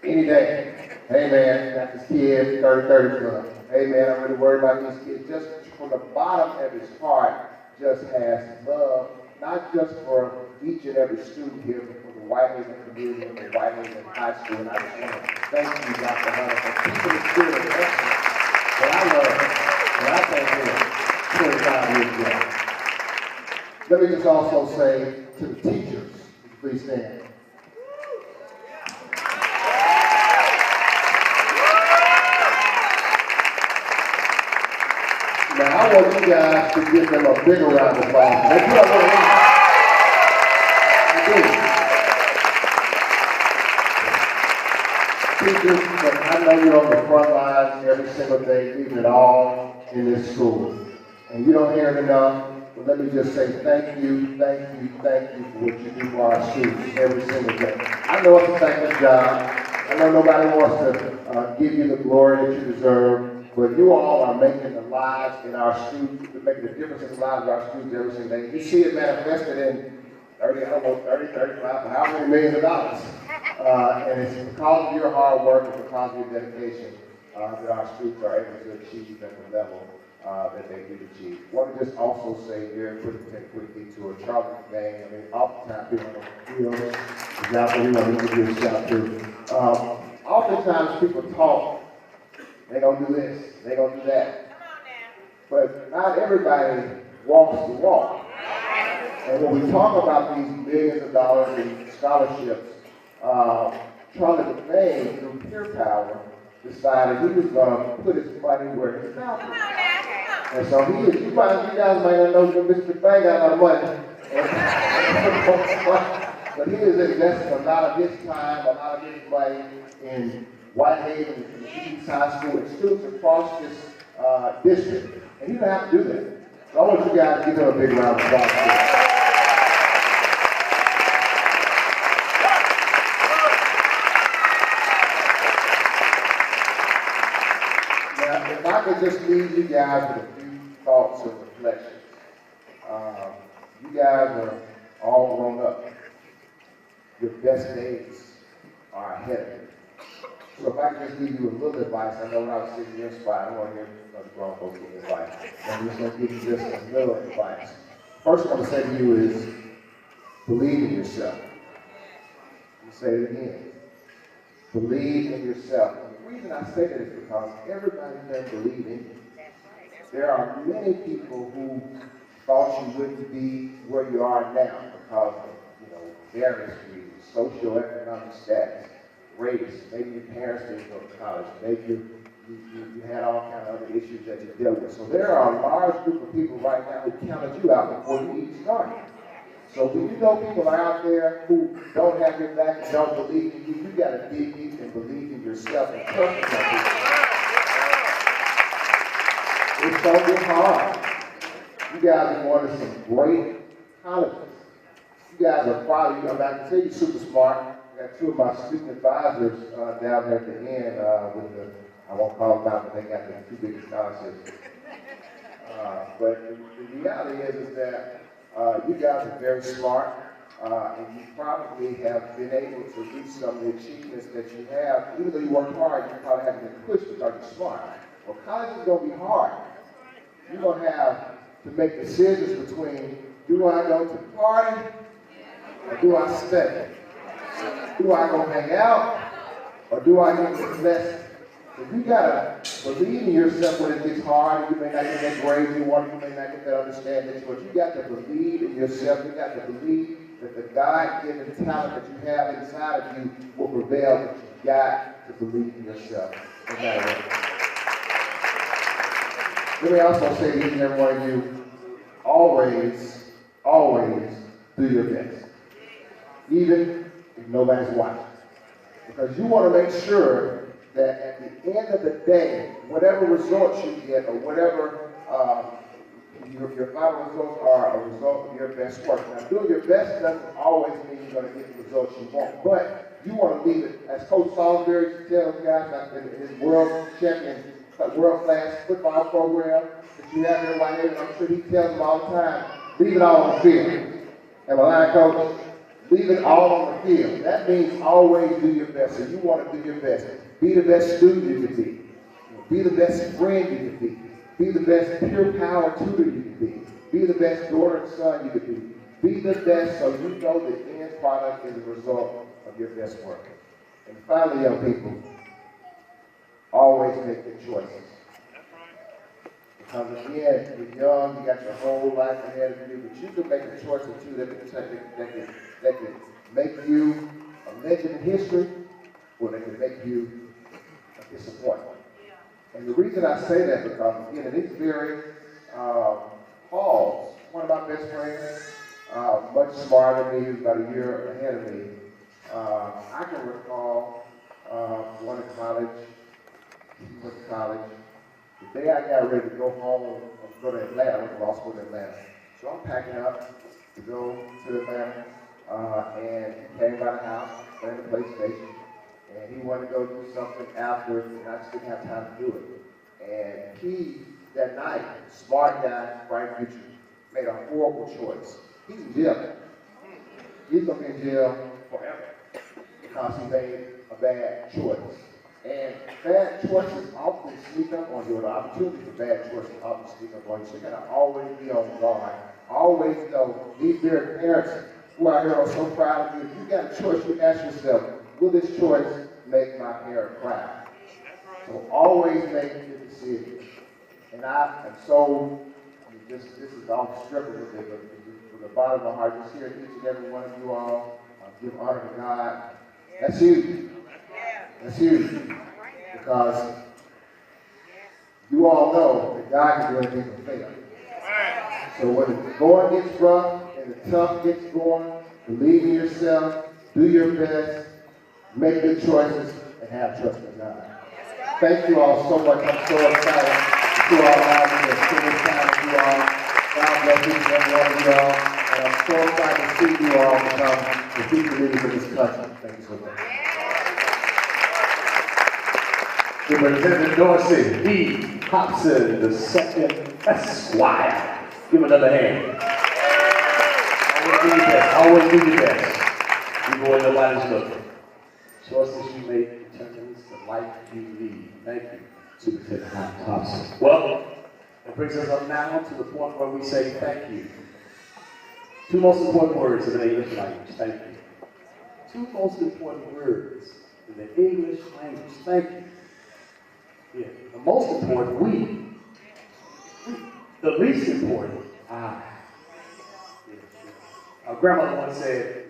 any day. Hey man, got this kid, 30 club. Hey man, I'm really worried about these kids. Just from the bottom of his heart, just has love, not just for each and every student here, but for the Whitehaven community and the Whitehaven High School. And I just want to thank you, Dr. Hunter, for keeping the spirit of excellence that I love and I thank you. 25 years ago. Let me just also say to the teachers, please stand. Now, I want you guys to give them a bigger round of applause. They do what they do. Teachers, but I know you're on the front lines every single day, leaving it all in this school. And you don't hear it enough, but let me just say thank you, thank you, thank you for what you do for our students every single day. I know it's a thankless job. I know nobody wants to give you the glory that you deserve. But you all are making the lives in our students, making the difference in the lives of our students every single day. You see it manifested in 30, 35, how many millions of dollars. And it's because of your hard work and because of your dedication that our students are able to achieve at the level that they do achieve. I want to just also say very quickly to a Charlie Gang, I mean, oftentimes people on the field, example, we want to give you a shout to. Oftentimes people talk. They're going to do this, they're going to do that. But not everybody walks the walk. And when we talk about these millions of dollars in scholarships, Charlie McVeigh, through peer power, decided he was going to put his money where his mouth is. And so you guys might not know that Mr. McVeigh got a lot of money. But he is investing a lot of his time, a lot of his money in Whitehaven High School and students across this district. And you don't have to do that. So I want you guys to give them a big round of applause. Now, if I could just leave you guys with a few thoughts and reflections. You guys are all grown up. Your best days are ahead of you. So if I can just give you a little advice, I know when I was sitting in your spot, I don't want to hear other grown folks give me advice. I'm just going to give you just a little advice. First, I want to say to you is, believe in yourself. Let me say it again. Believe in yourself. And the reason I say that is because everybody doesn't believe in you. There are many people who thought you wouldn't be where you are now because of, various reasons, socioeconomic status, race, maybe your parents didn't go to college, maybe you had all kinds of other issues that you dealt with. So there are a large group of people right now who counted you out before you even started. So when you know people are out there who don't have your back and don't believe in you, you got to dig deep and believe in yourself and trust yourself. It's going to get hard. You guys are going to some great colleges. You guys are probably, I can tell you're super smart. I got two of my student advisors down there at the end with the, I won't call them out, but they got the two biggest scholarships. But the reality is that you guys are very smart, and you probably have been able to reach some of the achievements that you have. Even though you work hard, you probably haven't been pushed because you're smart. Well, college is going to be hard. You're going to have to make decisions between, do I go to the party or do I study? Do I go hang out or do I get this lesson? So you gotta believe in yourself when it gets hard. You may not get that grade you want, you may not get that understanding, but you got to believe in yourself. You got to believe that the God-given talent that you have inside of you will prevail, but you got to believe in yourself. No matter what. Let me also say to each and every one of you, always do your best. Even if nobody's watching. Because you want to make sure that at the end of the day, whatever results you get or whatever your final results are a result of your best work. Now, doing your best doesn't always mean you're going to get the results you want, but you want to leave it, as Coach Salisbury tells guys in his world-class football program that you have here in Whitehaven, I'm sure he tells them all the time, leave it all on the field. Am I lying, Coach? Leave it all on the field. That means always do your best. So you want to do your best. Be the best student you can be. Be the best friend you can be. Be the best peer power tutor you can be. Be the best daughter and son you can be. Be the best so you know the end product is a result of your best work. And finally, young people, always make good choices. Because again, you're young, you got your whole life ahead of you, but you can make a choice or two that can make you a legend in history, or they can make you a disappointment. And the reason I say that because again, it is very Paul's one of my best friends, much smarter than me, he was about a year ahead of me. I can recall going to college, he went to college. The day I got ready to go home, go to Atlanta, I went to law school in Atlanta. So I'm packing up to go to Atlanta, and he came by the house, playing the PlayStation, and he wanted to go do something after, and I just didn't have time to do it. And he, that night, smart guy, bright future, made a horrible choice. He's in jail. He's gonna be in jail forever because he made a bad choice. And bad choices often sneak up on you, or the opportunity for bad choices often sneak up on you. So you gotta always be on guard. Always know, these very parents who are here are so proud of you. If you got a choice, you ask yourself, will this choice make my parent proud? So always make the decision. And I am so, this is off script a little bit, but from the bottom of my heart, just hearing each and every one of you all give honor to God. That's huge. That's huge. Because you all know that God can do anything but fail. So when the going gets rough and the tough gets going, believe in yourself, do your best, make good choices, and have trust in God. Thank you all so much. I'm so excited to all live and spend this time with you all. God bless each and every one of you all. And I'm so excited to see you all become the future leaders of this country. Thank you so much. Superintendent Dorsey E. Hobson II, Esquire. Give him another hand. Always do your best. Always do your best. Even when nobody's looking. Choices you make determines the life you lead. Thank you, Superintendent Hobson. Well, that brings us up now to the point where we say thank you. Two most important words in the English language. Thank you. Two most important words in the English language. Thank you. Yeah. The most important, we. The least important, I. Our grandmother once said,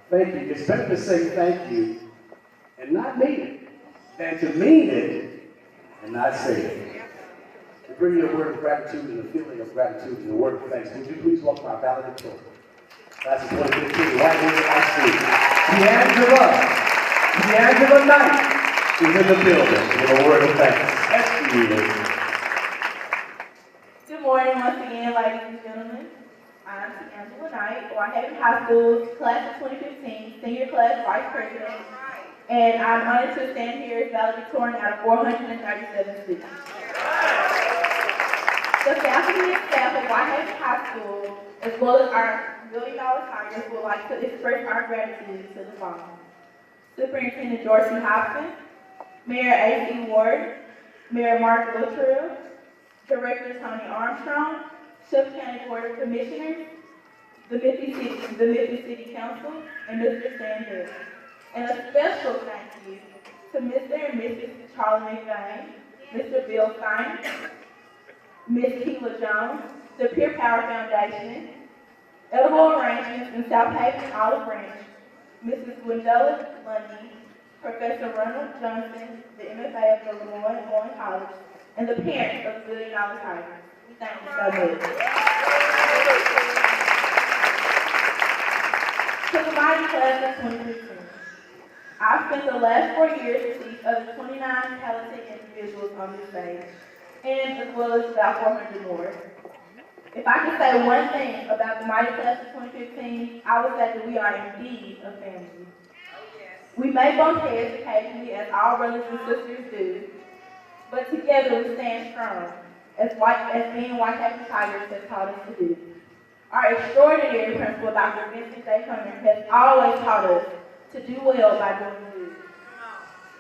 thank you. It's better to say thank you and not mean it than to mean it and not say it. To bring you a word of gratitude and a feeling of gratitude and a word of thanks, would you please welcome our valedictorian? Class of 2015, Whitehaven High School. D'Angela Knight is in the building with a word of thanks. Good morning once again, ladies and gentlemen. I'm D'Angela Knight, Whitehaven High School, class of 2015, senior class vice president, and I'm honored to stand here as valedictorian out of 437 students. The faculty and staff of Whitehaven High School, as well as our $1 Million Tigers, would like to express our gratitude to the following: Superintendent Dorsey Hobson, Mayor A.C. Ward, Mayor Mark Luttrell, Director Tony Armstrong, Suffolk County Board of Commissioners, the Memphis City Council, and Mr. Stan Hill. And a special thank you to Mr. and Mrs. Charlie McVeigh, Mr. Bill Stein, Ms. Keela Jones, the Peer Power Foundation, Edible Arrangements in South Haven, Olive Branch, Mrs. Gwendella Lundy, Professor Ronald Johnson, the MFA of the Lemoyne Bowen College, and the parents of the $1 Million Tigers. We thank you so much. To the mighty class of 2015, I've spent the last 4 years with each of the 29 talented individuals on this stage, and as well as about 400 more. If I could say one thing about the mighty class of 2015, I would say that we are indeed a family. We may bump heads occasionally, as all brothers and sisters do, but together we stand strong, as being Whitehaven Tigers has taught us to do. Our extraordinary principal, Dr. Vincent J. Hunter, has always taught us to do well by doing good.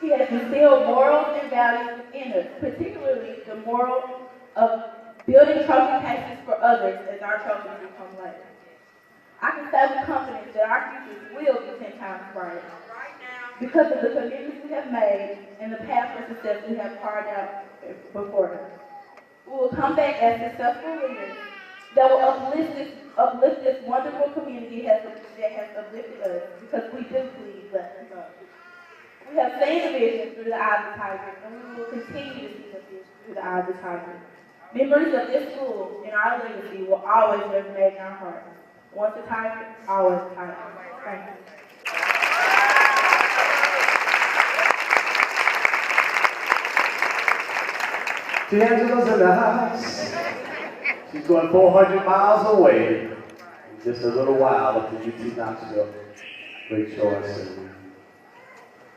He has instilled morals and values within us, particularly the moral of building trophy cases for others as our trophies become later. I can say with confidence that our futures will be 10 times brighter because of the commitments we have made and the path for success we have carved out before us. We will come back as successful leaders that will uplift this wonderful community that has uplifted us, because we do please let us. We have seen the vision through the eyes of Tiger, and we will continue to see the vision through the eyes of Tiger. Memories of this school and our legacy will always resonate in our hearts. Once a Tiger, always a Tiger. Thank you. D'Angelo's in the house. She's going 400 miles away in just a little while up to UT Knoxville. Great choice, and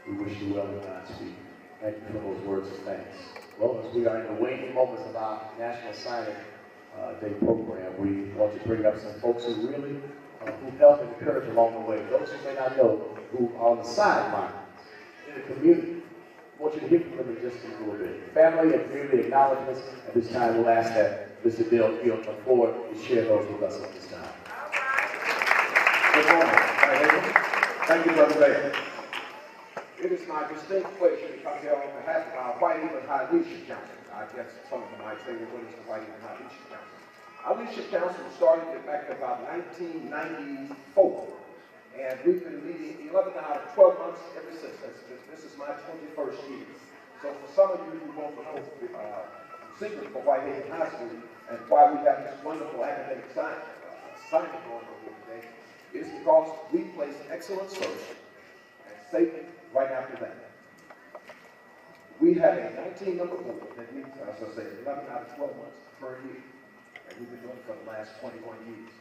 we wish you well in Godspeed. Thank you for those words of thanks. Well, as we are in the waning moments of our National Signing Day program, we want to bring up some folks who really who helped and encourage along the way. Those who may not know, who are on the sidelines in the community. I want you to hear from them in just a little bit. Family and community acknowledgments. At this time, we'll ask that Mr. Dale Field come forward to share those with us at this time. Good morning. Thank you, Brother Bailey. It is my distinct pleasure to come here on behalf of our Whitehaven High Leadership Council. I guess some of you might say, well, what is the Whitehaven High Leadership Council? Our Leadership Council started back in about 1994. And we've been meeting 11 out of 12 months ever since. This is my 21st year. So for some of you who want to know the secret for Whitehaven High School and why we have this wonderful academic signing going on here today, it's because we place excellence first and safety right after that. We have a 19-member board that meets, as I say, 11 out of 12 months per year. And we've been doing it for the last 21 years.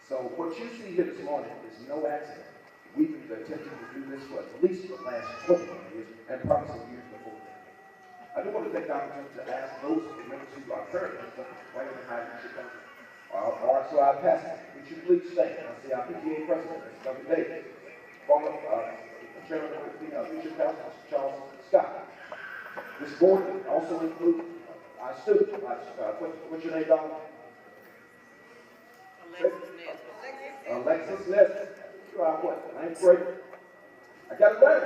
So what you see here this morning is no accident. We've been attempting to do this for at least the last 21 years and probably some years before that. I do want to take the opportunity to ask those members who are currently in the Whitehaven High Leadership Council, or so our pastor, would you please stand? I see our PTA president, Dr. Davis, former chairman of the Leadership Council, Mr. Charles Scott. This board also includes our students. What's your name, Donna? Alexis Nesbitt. You are what? Ninth grade? I got it right.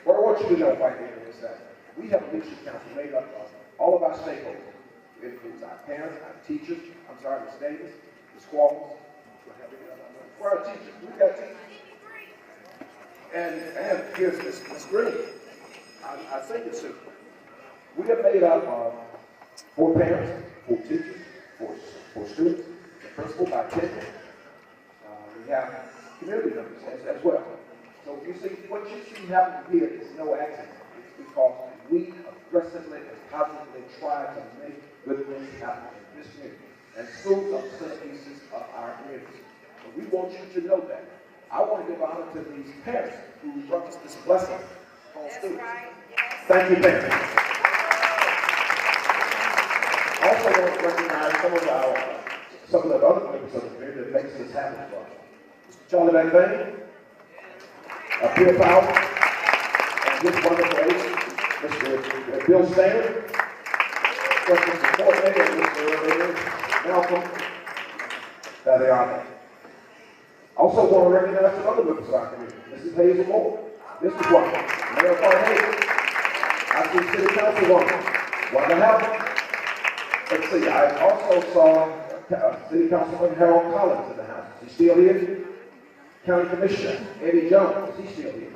What I want you to know right here is that we have a leadership council made up of all of our stakeholders. It includes our parents, our teachers, Ms. Davis, Ms. Qualls. Where are our teachers? We've got teachers. And here's Ms. Green. I think it's super. We have made up of 4 parents, 4 teachers, 4 students, the principal by 10. We have community members as well. So you see, what you see happening here is no accident. It's because we aggressively and positively try to make good things happen in this community. And schools are the centerpieces of our community. So we want you to know that. I want to give honor to these parents who brought us this blessing on students. Thank you, parents. I also want to recognize some of the other members of the community that makes this happen for us. Mr. Charlie McVeigh, Peter Powell, and his wonderful aide, Mr. Bill Stainer, Mr. Coordinator, Mr. Malcolm. There they are. Also want to recognize some other members of our community. Mrs. Hazel Moore, Mrs. White, Mayor Farnham. I see City Councilwoman, Wanda Howard. Let's see, I also saw City Councilman Harold Collins in the house. Is he still here? County Commissioner Eddie Jones, is he still here?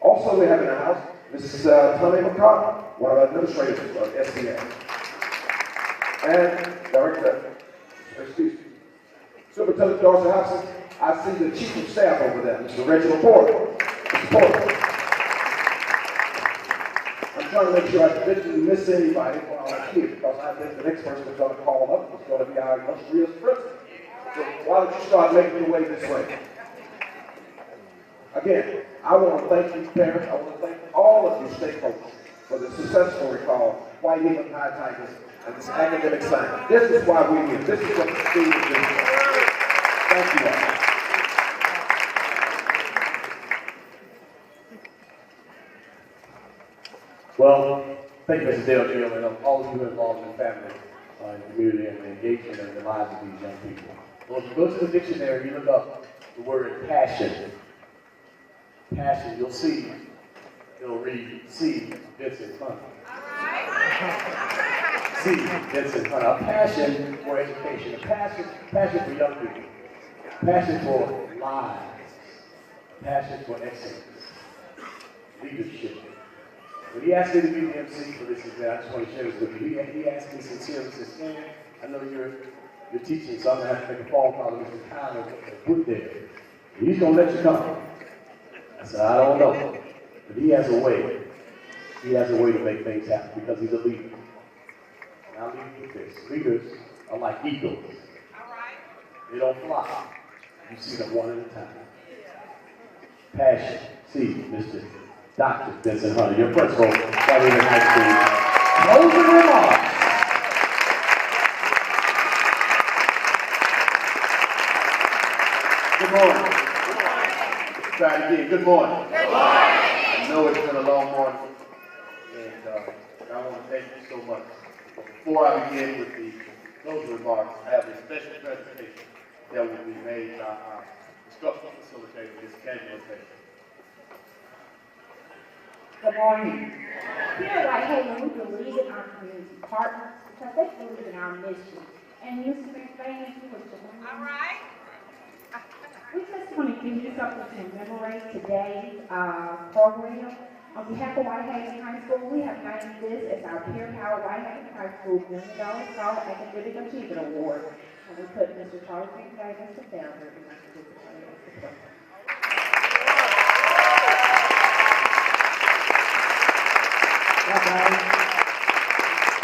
Also we have in the house Mrs. Tommy McCarthy, one of our administrators of SCA. And Director, Superintendent Dorsey Hobson, I see the Chief of Staff over there, Mr. Reginald Porter. Mr. Porter. I'm trying to make sure I didn't miss anybody while I'm here, because I think the next person that's going to call up is going to be our illustrious principal. So why don't you start making your way this way? Again, I want to thank you, parents. I want to thank all of you stakeholders for the successful recall of Whitehaven High Tigers and this academic signing. This is why we're here. This is what the school is doing. Thank you all. Well, thank you, Mr. Dale Gill, and all of you involved in the family, in the community, and the engagement in the lives of these young people. Well, if you go to the dictionary, you look up the word passion. Passion, you'll see, it'll read, see, Vincent Fun. See, Vincent Hunter, a passion for education, a passion for young people, passion for lives, passion for excellence, leadership. When he asked me to be the MC for this event, I just want to share this with you. He asked me sincerely, he said, Stan, I know you're teaching, so I'm going to have to make a phone call to Mr. Conner and put there. He's going to let you come. I said, I don't know. But he has a way. He has a way to make things happen because he's a leader. And I'll leave you with this. Leaders are like eagles. They don't fly. You see them one at a time. Passion. See, Mr. Dr. Vincent Hunter, your principal, Whitehaven High School. Closing remarks. Good morning. Try it again. Good morning. Good morning. I know it's been a long morning, and I want to thank you so much. Before I begin with the closing remarks, I have a special presentation that will be made by our instructional facilitator, Ms. Angela Taylor. Good morning. Here at Whitehaven, we believe in our community partners because they believe in our mission. And Mr. McBain, you were joining. All right. We just want to give you something to commemorate today's program. On behalf of Whitehaven High School, we have named this as our Peer Power Whitehaven High School $1 Million Scholar Academic Achievement Award. And we put Mr. Charles McBain as the founder and Mr. Discipline as the president.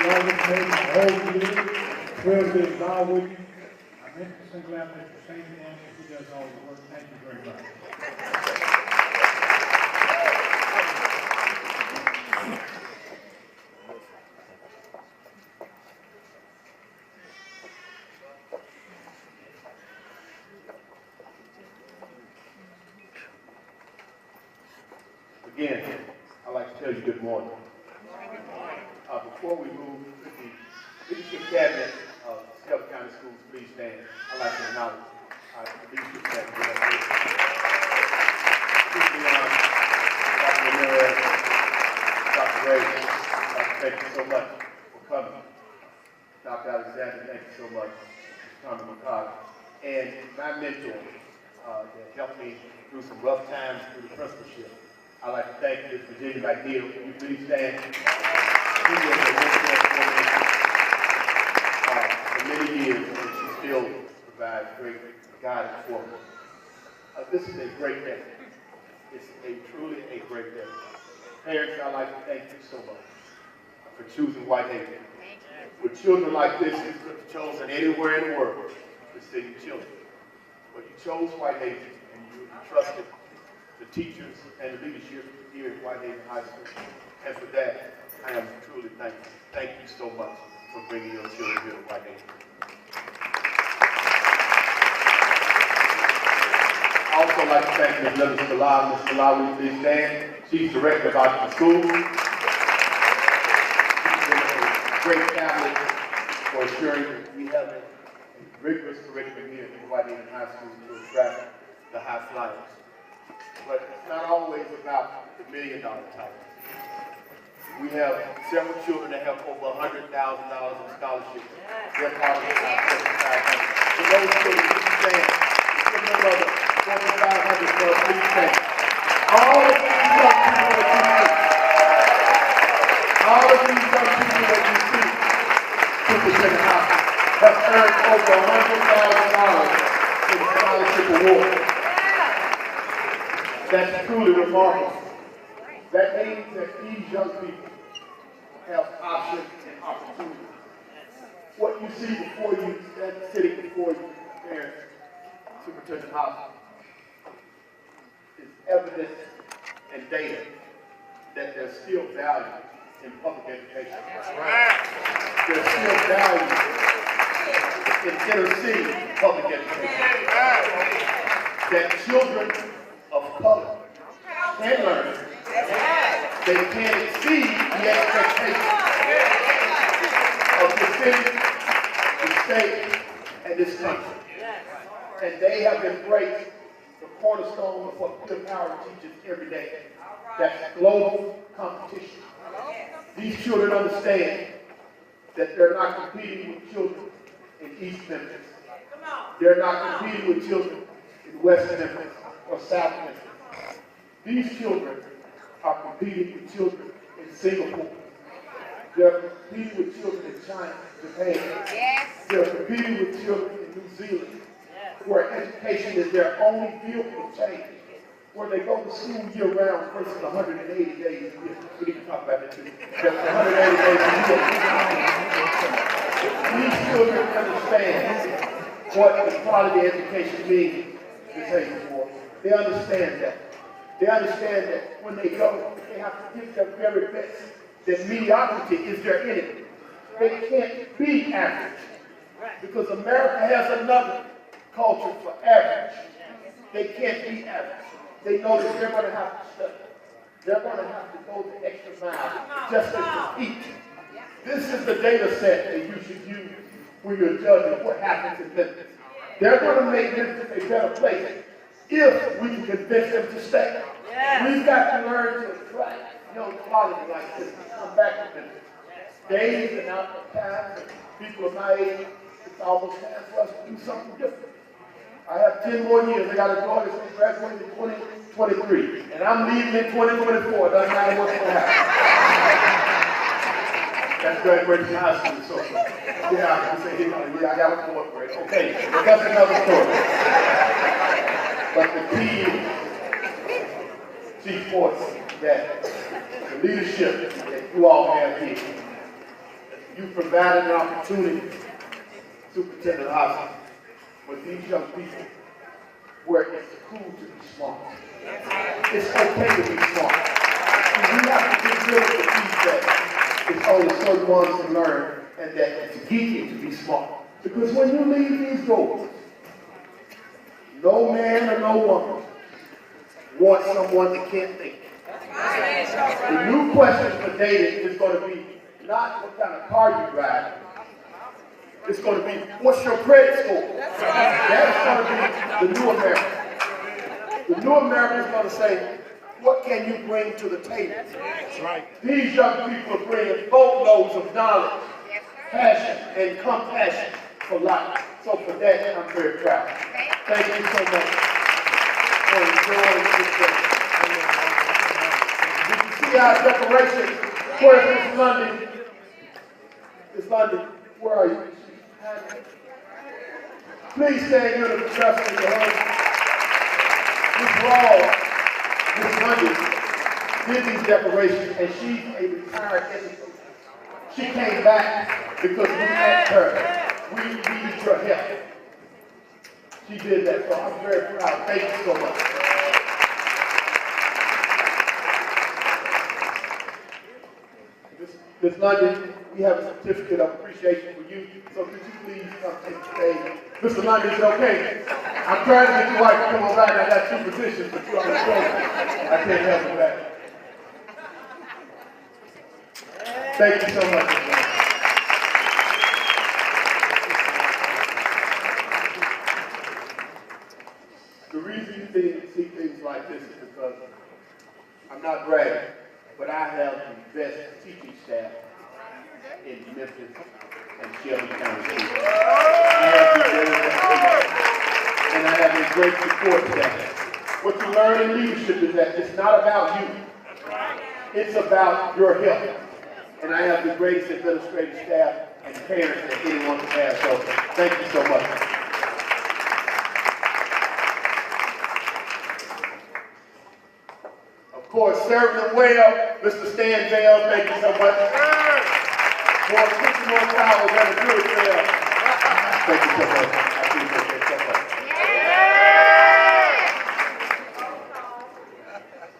Y'all just made my whole year. Thrilled to be involved with you. I meant to single out Mr. St. He does all the work. Thank you very much. Again, I'd like to tell you good morning. Before we move to the leadership cabinet of Shelby County Schools, please stand. I'd like to acknowledge our leadership cabinet. Dr. Ramirez, Dr. Ray, thank you so much for coming. Dr. Alexander, thank you so much for coming, McCarthy. And my mentor that helped me through some rough times through the principalship. I'd like to thank Ms. Virginia McNeil. Will you please stand? She was a mentor for many years, and she still provides great guidance for me. This is a great day. It's truly a great day. Parents, I'd like to thank you so much for choosing Whitehaven. With children like this, you could have chosen anywhere in the world to send your children. But you chose Whitehaven, and you trusted the teachers and the leadership here at Whitehaven High School. And for that, I am truly thankful. Thank you so much for bringing your children here to Whitehaven. I also like to thank Ms. Linda Salah. Ms. Salah, will you please stand? She's director of our school. She's been a great family for ensuring that we have a rigorous curriculum here at Whitehaven High School to attract the high flyers. But it's not always about the $1 million title. We have several children that have over $100,000 in scholarships. They're part of the top 4,500. For those children, please stand. Give them another 4,500 for us, please stand. All of these young people that you see, all of these young people that you see, Superintendent have earned over $100,000 in scholarship awards. That's truly remarkable. That means that these young people have options and opportunities. What you see before you, that's sitting before you, parents, Superintendent House, is evidence and data that there's still value in public education. That's right. There's still value in inner city public education. That children of color can learn. They can exceed the expectations of the city, the state, and this country. And they have embraced the cornerstone of what Peer Power teaches every day. That's global competition. These children understand that they're not competing with children in East Memphis. They're not competing with children in West Memphis or South Memphis. These children are competing with children in Singapore. They're competing with children in China, Japan. Yes. They're competing with children in New Zealand, where education is their only vehicle of change, where they go to school year-round versus 180 days a year. We need to talk about that too. That's 180 days a year. These children understand what the quality education means to take for. They understand that. They understand that when they go, they have to give their very best. That mediocrity is their enemy. They can't be average. Because America has another culture for average. They can't be average. They know that they're going to have to study. They're going to have to go the extra mile just to compete. This is the data set that you should use when you're judging what happens in Memphis. They're going to make Memphis a better place if we can convince them to stay. We've got to learn to attract young quality like this to come back to Memphis. Days and out times, and people of my age, it's almost time for us to do something different. I have 10 more years. I got a daughter that's graduating in 2023, and I'm leaving in 2024. It doesn't matter what's going to happen. That's graduating from high school, so yeah, I say, yeah, I got a fourth grade. Okay, but that's another story. But the key, Chief Force, that the leadership that you all have here, you provided an opportunity, Superintendent Hoskin, for these young people where it's cool to be smart. It's okay to be smart. We have to get rid of the piece that it's only certain ones to learn and that it's geeky to be smart. Because when you leave these doors, no man or no woman wants someone that can't think. The new question for dating is going to be not what kind of car you drive. It's going to be, what's your credit score? That's going to be the new America. The new America is going to say, what can you bring to the table? That's right. These young people are bringing boatloads of knowledge, passion, and compassion for life. So for that, I'm very proud. Thank you so much for enjoying this day. You can see our decoration. Where's Miss London? Miss London, where are you? Please stand here to trust in your husband. Miss London did these decorations, and she's a retired educator. She came back because we asked her, we needed your help. She did that, so I'm very proud. Thank you so much. Miss London, we have a certificate of appreciation for you, so could you please come take the stage? Mr. London, is it okay? I'm trying to get your wife to come on back. I got 2 positions, but you're on the show. I can't help you back. Thank you so much. The reason you see things like this is because I'm not bragging, but I have the best teaching staff in Memphis and Shelby County. And I have a great support staff. What you learn in leadership is that it's not about you. It's about your health. And I have the greatest administrative staff and parents that anyone can have. So thank you so much. Of course, serving them well, Mr. Stan Bell, thank you so much. More 50 more flowers than a good Bell. Thank you so much. I appreciate that so much.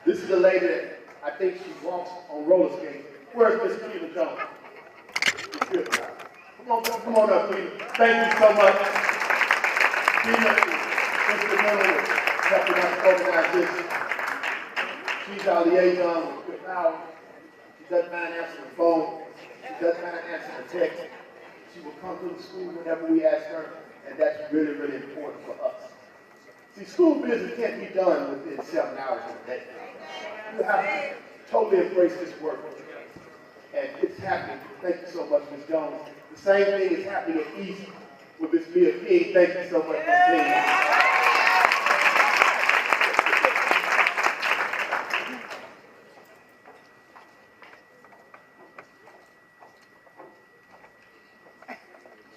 This is a lady that I think she walks on roller skates. Where's Miss Keela Jones? Come on up, Keela. Thank you so much. Keela is instrumental in helping us organize this. She's our liaison with Power. She doesn't mind answering the phone. She doesn't mind answering the text. She will come to the school whenever we ask her, and that's really, really important for us. See, school business can't be done within 7 hours of the day. You have to totally embrace this work. and it's happening. Thank you so much, Ms. Jones. The same thing is happening at East with Ms. Mia King. Thank you so much, Ms. King.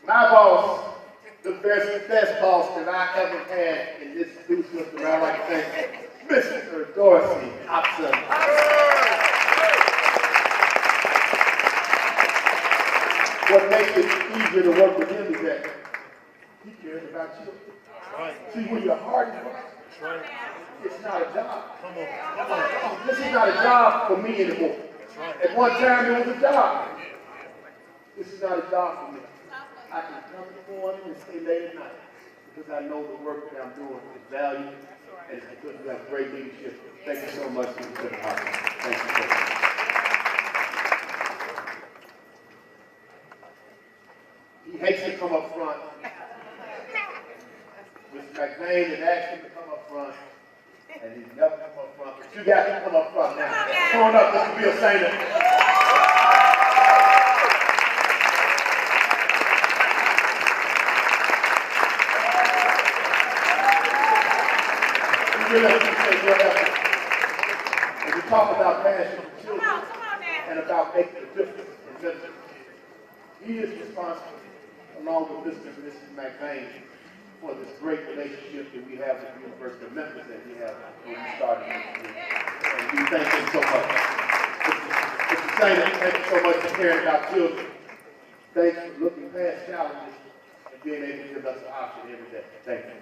My boss, the best boss that I ever had in this school system, I'd like to thank Mr. Dorsey Hobson. What makes it easier to work with him is that he cares about you. See, when you're hard work, it's not a job. This is not a job for me anymore. At one time, it was a job. This is not a job for me. I can come in the morning and stay late at night because I know the work that I'm doing is valued and it's because we have great leadership. Thank you so much, Mr. Superintendent. Thank you so much. He hates to come up front. Mr. McVeigh has asked him to come up front, and he's never come up front. But you got to come up front now. Come on up, Mr. Bill Sainer. As we talk about passion for children and about making a difference in medicine, he is responsible, along with Mr. and Mrs. McVeigh, for this great relationship that we have with the University of Memphis that we have when we started this year. And we thank him so much. Mr. Sainer, thank you so much for caring about children. Thanks for looking past challenges and being able to give us an option every day. Thank you.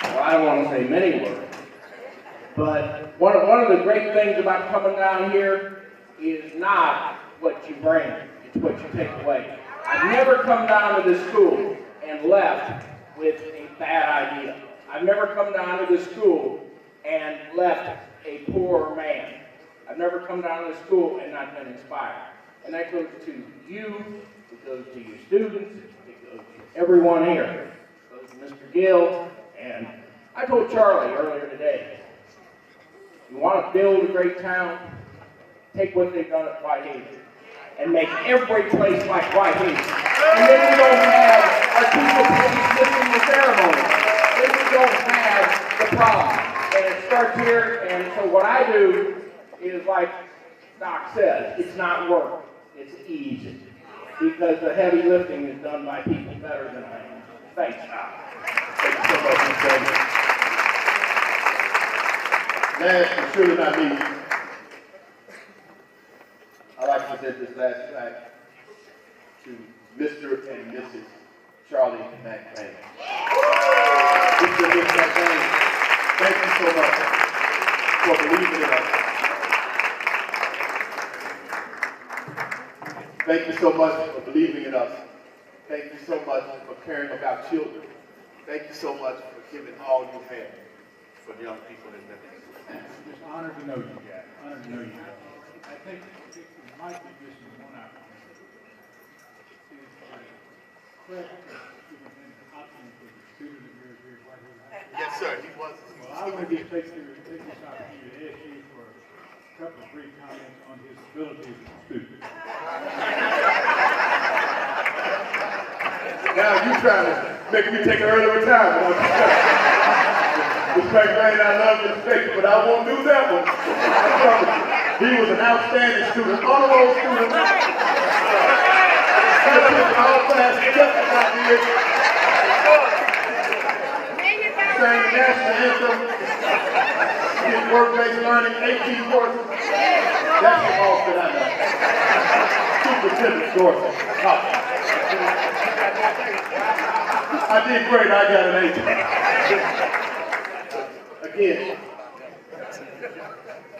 Well, I don't want to say many words, but one of the great things about coming down here is not what you bring, it's what you take away. I've never come down to this school and left with a bad idea. I've never come down to this school and left a poor man. I've never come down to this school and not been inspired. And that goes to you, it goes to your students, it goes to everyone here. It goes to Mr. Gill, and I told Charlie earlier today, you want to build a great town, take what they've done at Whitehaven and make every place like Whitehaven. And then we don't have our people missing the ceremony. Then we don't have the problem. And it starts here, and so what I do is like Doc says, it's not work, it's easy. Because the heavy lifting is done by people better than I am. Thanks, Doc. Thank you so much, Mr. President. Last but surely not least, I'd like to present this last plaque to Mr. and Mrs. Charlie McVeigh. Mr. and Mrs. McVeigh, thank you so much for believing in us. Thank you so much for believing in us. Thank you so much for caring about children. Thank you so much for giving all you have for the young people in Memphis. Just honored to know you guys. Honored to know you guys. I think it might be just one opportunity. Correct, Superintendent Hobson was a student of yours here at Whitehaven High School. Yes, sir. He was. Well, I want to just take this opportunity to ask you for a couple of brief comments on his abilities as a student. Now you trying to make me take early retirement. Mr. McVeigh, I love and respect you, but I won't do that one. He was an outstanding student, honor roll student. He attended all classes just as I did. Sang the national anthem. Did work-based learning, 18 courses. That's the boss that I know. Superintendent Dorsey. I did great, I got an 18.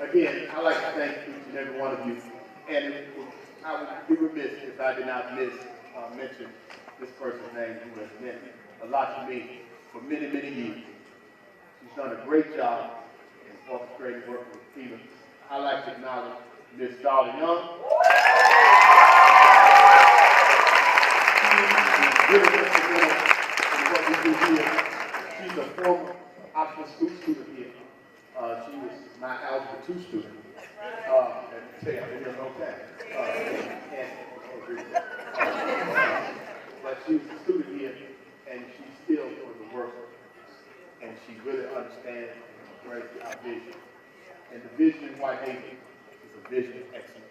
Again, I'd like to thank each and every one of you. And I would be remiss if I did not mention this person's name who has meant a lot to me for many, many years. She's done a great job in orchestrating work with FEMA. I'd like to acknowledge Ms. Darla Young. She's really instrumental in what we do here. She's a former optional school student here. understand and embrace our vision. And the vision in Whitehaven is a vision of excellence,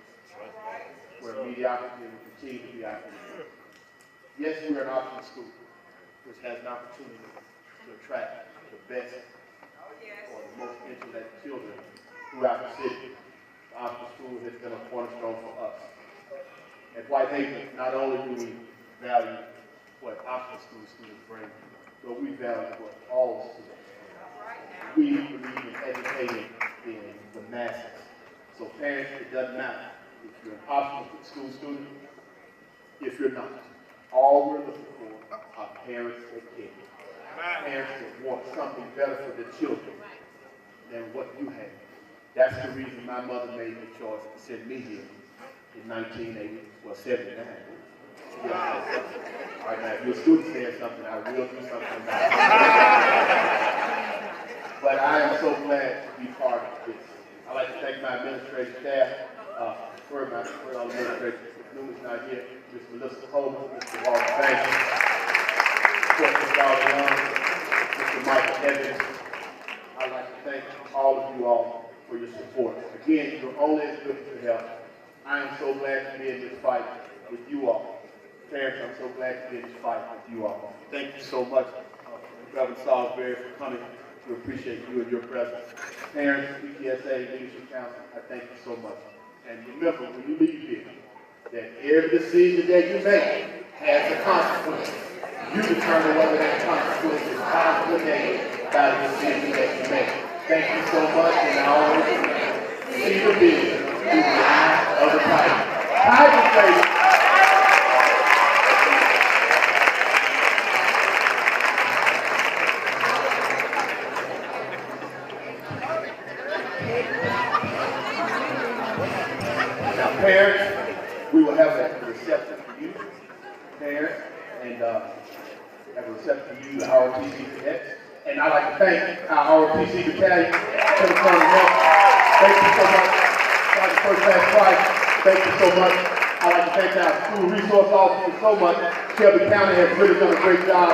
where mediocrity will continue to be our enemy. Yes, we are an option school, which has an opportunity to attract the best or the most intelligent children throughout the city. The option school has been a cornerstone for us. At Whitehaven, not only do we value what option school students bring, but we value what all students bring. We believe in educating the masses. So parents, it doesn't matter if you're an optional school student, if you're not. All we're looking for are parents that care. Parents that want something better for their children than what you have. That's the reason my mother made the choice to send me here in 1979. All right, now, if your student says something, I will do something about it. But I am so glad to be part of this. I'd like to thank my administrative staff, for my administrator, Mr. Newman's not here, Ms. Melissa Coleman, Mr. Walter Banks, Mr. Young, Mr. Michael Evans. I'd like to thank all of you all for your support. Again, you're only as good as your help. I am so glad to be in this fight with you all. Parents, I'm so glad to be in this fight with you all. Thank you so much, Reverend Salisbury, for coming. We appreciate you and your presence. Parents, PTSA, Leadership Council, I thank you so much. And remember, when you leave here, that every decision that you make has a consequence. You determine whether that consequence is positive or negative by the decision that you make. Thank you so much, and I always see the vision through the eyes of the tiger. Tiger face. Now, parents, we will have a reception for you, parents, and have a reception for you, the ROTC cadets. And I'd like to thank our ROTC battalion for the help. Thank you so much. Sergeant First Class Price, thank you so much. I'd like to thank our school resource officers so much. Shelby County has really done a great job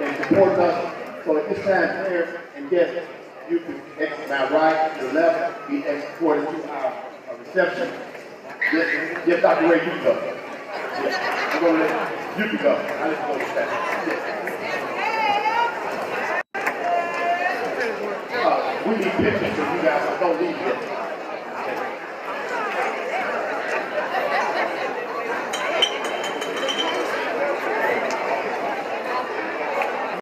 in supporting us. So at this time, parents and guests, you can exit my right to the left, be escorted to our reception. Yes, Dr. Ray, you can go. Yes, I'm going to let you can go. I'll let you go to that. We need pictures of you guys, so don't leave yet.